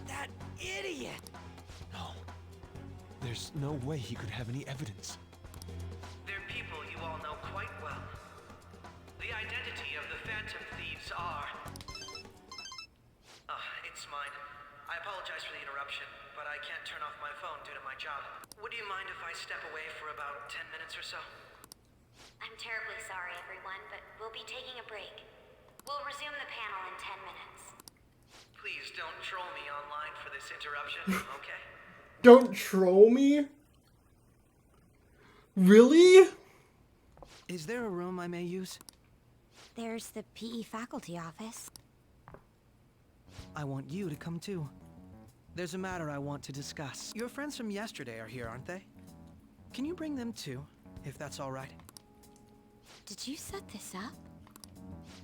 That idiot! No. There's no way he could have any evidence. They're people you all know quite well. The identity of the Phantom Thieves are... it's mine. I apologize for the interruption, but I can't turn off my phone due to my job. Would you mind if I step away for about 10 minutes or so? I'm terribly sorry, everyone, but we'll be taking a break. We'll resume the panel in 10 minutes. Please don't troll me online for this interruption, okay? Don't troll me? Really? Is there a room I may use? There's the PE faculty office. I want you to come too. There's a matter I want to discuss. Your friends from yesterday are here, aren't they? Can you bring them too, if that's all right? Did you set this up?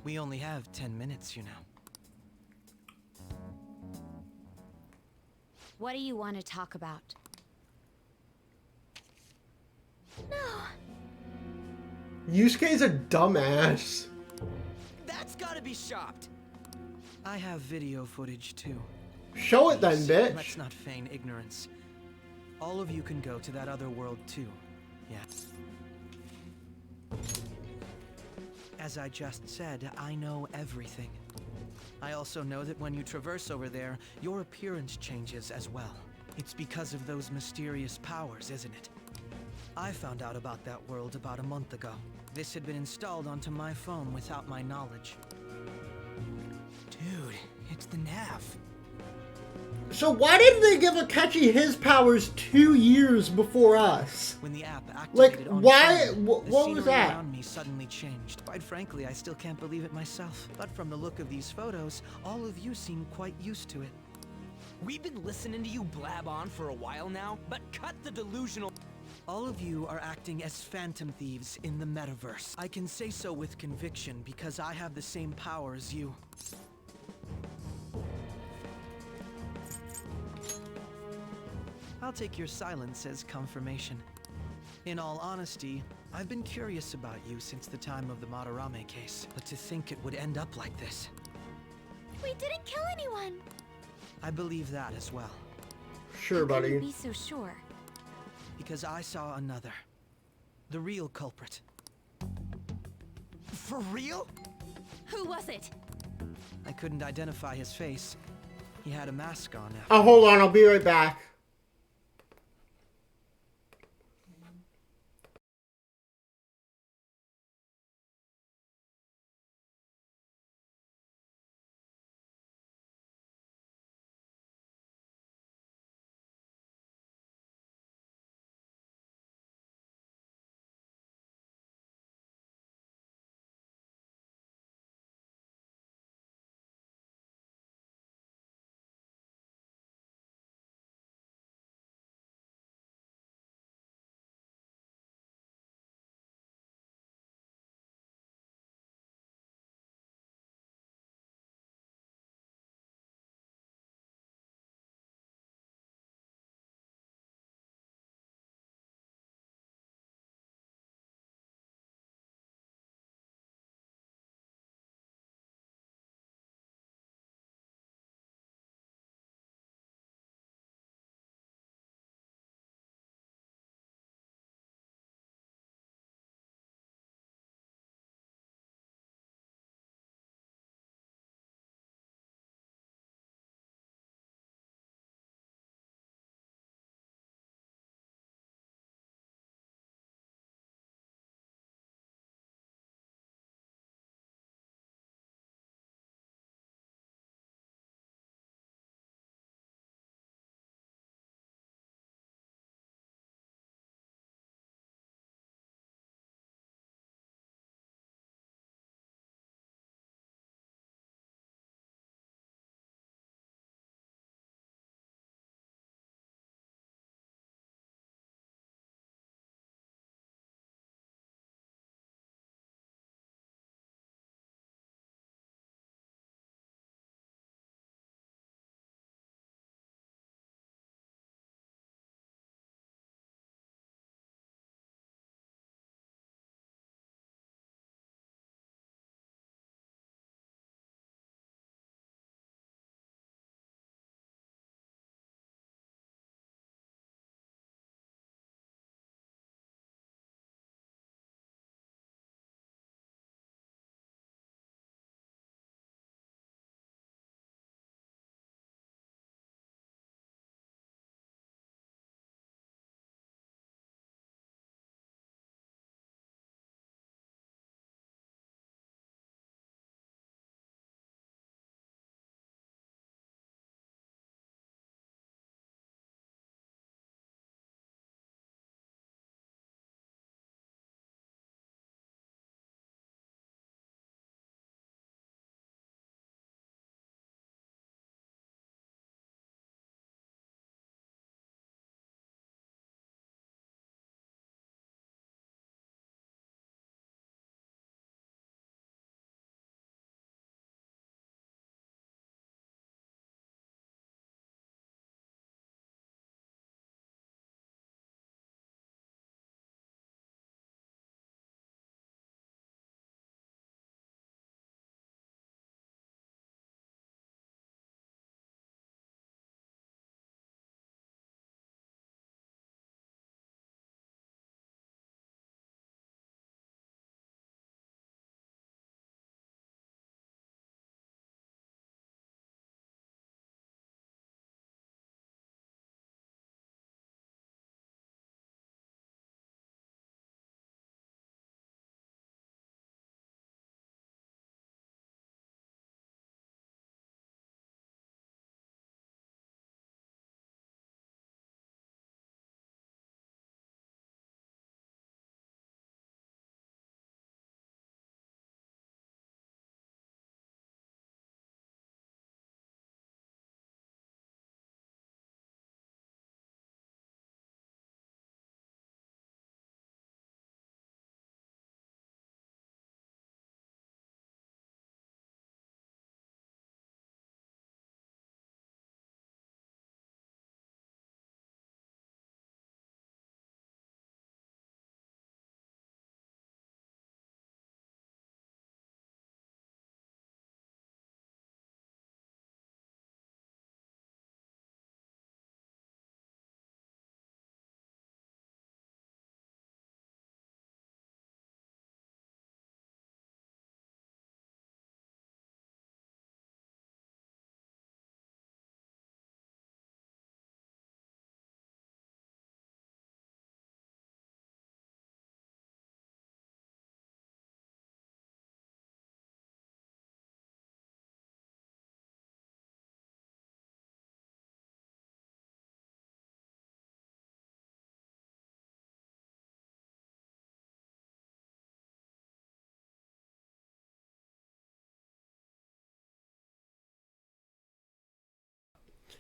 We only have 10 minutes, you know. What do you want to talk about? Yusuke's a dumbass. That's gotta be shopped. I have video footage too. Show it then, bitch. Let's not feign ignorance. All of you can go to that other world too. Yeah. As I just said, I know everything. I also know that when you traverse over there, your appearance changes as well. It's because of those mysterious powers, isn't it? I found out about that world about a month ago. This had been installed onto my phone without my knowledge. Dude, it's the nav. So why didn't they give Akechi his powers 2 years before us? When the app Like, activated on why? phone, What the was scenery that? around me suddenly changed. Quite frankly, I still can't believe it myself. But from the look of these photos, all of you seem quite used to it. We've been listening to you blab on for a while now, but cut the delusional... All of you are acting as phantom thieves in the metaverse. I can say so with conviction because I have the same power as you. I'll take your silence as confirmation. In all honesty, I've been curious about you since the time of the Madarame case, but to think it would end up like this. We didn't kill anyone. I believe that as well. Sure, How can you buddy. be so sure? Because I saw another. The real culprit. For real? Who was it? I couldn't identify his face. He had a mask on after. Oh, hold on. I'll be right back.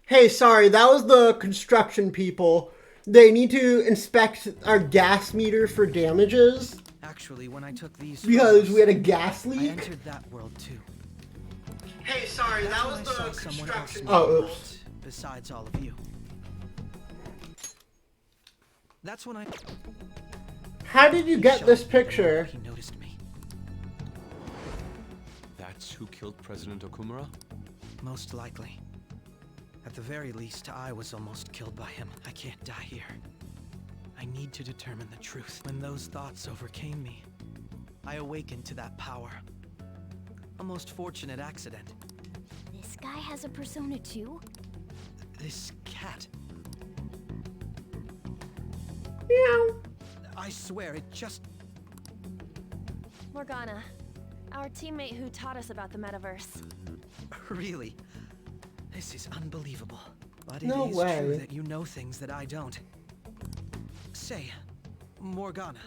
Hey, sorry, that was the construction people. They need to inspect our gas meter for damages. Actually, when I took these because photos, we had a gas leak. I entered that world too. Hey, sorry, That's that when was I the saw someone else construction. in the Oh, world, oops. besides all of you. That's when I. How did you get this picture? He noticed me. That's who killed President Okumura? Most likely. At the very least, I was almost killed by him. I can't die here. I need to determine the truth. When those thoughts overcame me, I awakened to that power. A most fortunate accident. This guy has a persona too? This cat. Meow. I swear, it just... Morgana, our teammate who taught us about the metaverse. Really? This is unbelievable. But it No is way. true that you know things that I don't. Say, Morgana,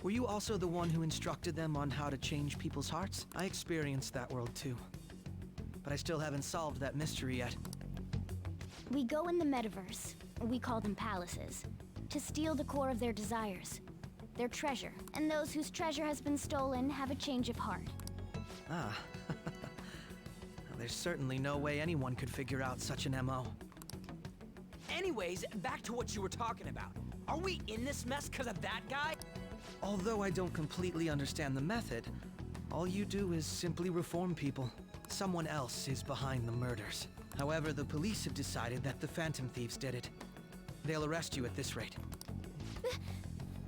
were you also the one who instructed them on how to change people's hearts? I experienced that world too. But I still haven't solved that mystery yet. We go in the metaverse, we call them palaces, to steal the core of their desires, their treasure. And those whose treasure has been stolen have a change of heart. Ah. There's certainly no way anyone could figure out such an MO. Anyways, back to what you were talking about. Are we in this mess because of that guy? Although I don't completely understand the method, all you do is simply reform people. Someone else is behind the murders. However, the police have decided that the Phantom Thieves did it. They'll arrest you at this rate.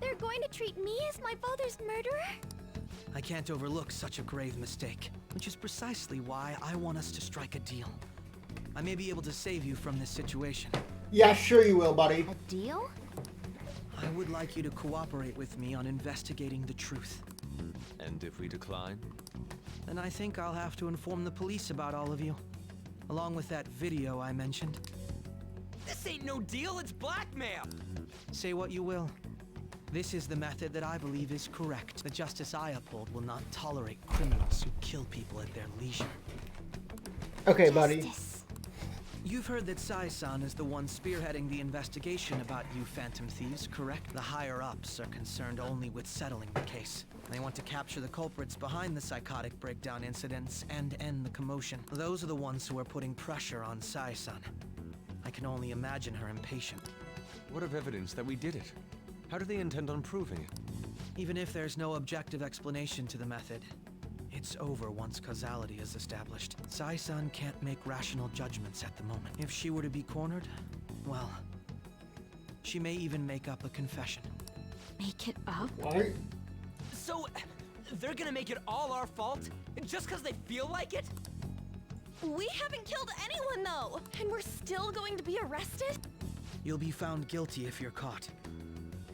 They're going to treat me as my father's murderer? I can't overlook such a grave mistake, which is precisely why I want us to strike a deal. I may be able to save you from this situation. Yeah, sure you will, buddy. A deal? I would like you to cooperate with me on investigating the truth. And if we decline? Then I think I'll have to inform the police about all of you, along with that video I mentioned. This ain't no deal, it's blackmail! Say what you will. This is the method that I believe is correct. The justice I uphold will not tolerate criminals who kill people at their leisure. Okay, buddy. You've heard that Sai-san is the one spearheading the investigation about you Phantom Thieves, correct? The higher-ups are concerned only with settling the case. They want to capture the culprits behind the psychotic breakdown incidents and end the commotion. Those are the ones who are putting pressure on Sai-san. I can only imagine her impatient. What of evidence that we did it? How do they intend on proving it? Even if there's no objective explanation to the method, it's over once causality is established. Sai-san can't make rational judgments at the moment. If she were to be cornered, well, she may even make up a confession. Make it up? What? So, they're gonna make it all our fault? Just because they feel like it? We haven't killed anyone though! And we're still going to be arrested? You'll be found guilty if you're caught.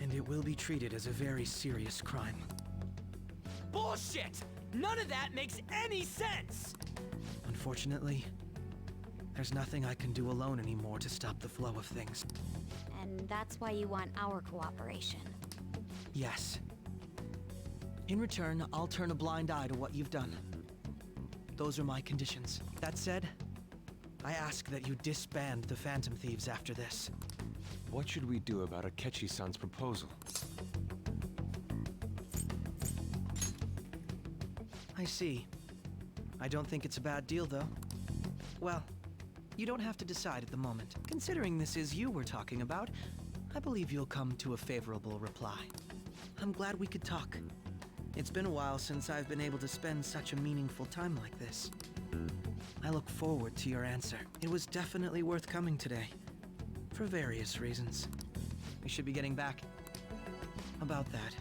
And it will be treated as a very serious crime. Bullshit! None of that makes any sense! Unfortunately, there's nothing I can do alone anymore to stop the flow of things. And that's why you want our cooperation. Yes. In return, I'll turn a blind eye to what you've done. Those are my conditions. That said, I ask that you disband the Phantom Thieves after this. What should we do about Akechi-san's proposal? I see. I don't think it's a bad deal, though. Well, you don't have to decide at the moment. Considering this is you we're talking about, I believe you'll come to a favorable reply. I'm glad we could talk. It's been a while since I've been able to spend such a meaningful time like this. I look forward to your answer. It was definitely worth coming today. For various reasons. We should be getting back. About that.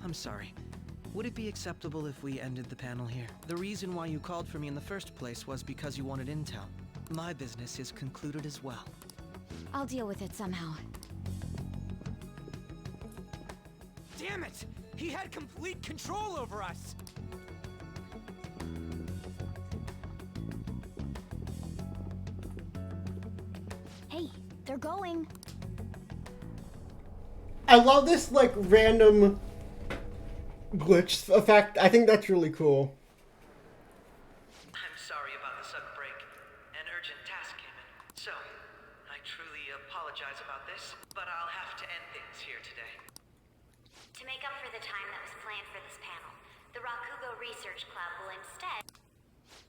I'm sorry. Would it be acceptable if we ended the panel here? The reason why you called for me in the first place was because you wanted intel. My business is concluded as well. I'll deal with it somehow. Damn it! He had complete control over us! Hey, they're going. I love this, like, random glitch effect. I think that's really cool. I'm sorry about the sudden break. An urgent task came in. So, I truly apologize about this, but I'll have to end things here today. To make up for the time that was planned for this panel, the Rakugo Research Club will instead...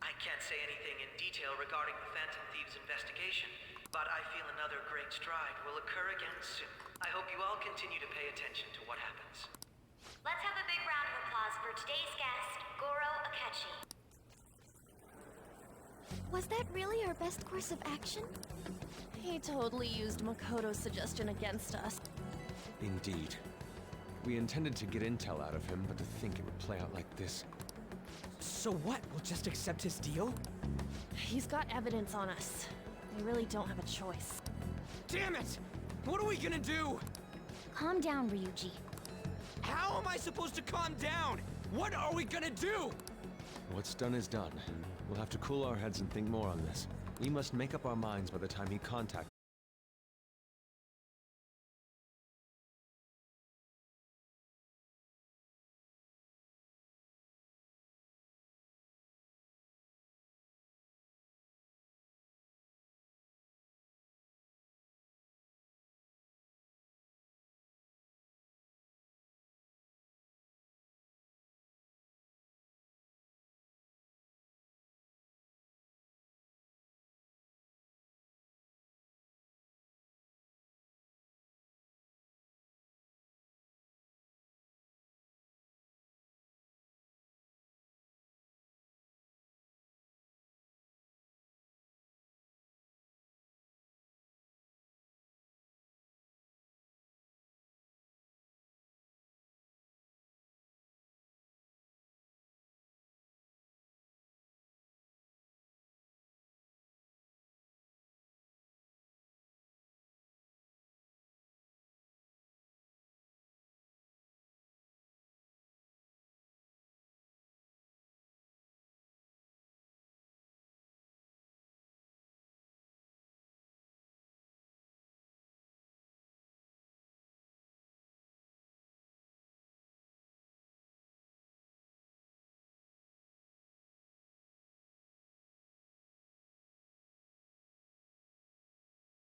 I can't say anything in detail regarding the Phantom Thieves investigation, but I feel another great stride will occur again soon. I hope you all continue to pay attention to what happens. Let's have a big round of applause for today's guest, Goro Akechi. Was that really our best course of action? He totally used Makoto's suggestion against us. Indeed. We intended to get intel out of him, but to think it would play out like this. So what? We'll just accept his deal? He's got evidence on us. We really don't have a choice. Damn it! What are we gonna do? Calm down, Ryuji. How am I supposed to calm down? What are we gonna do? What's done is done. We'll have to cool our heads and think more on this. We must make up our minds by the time he contacts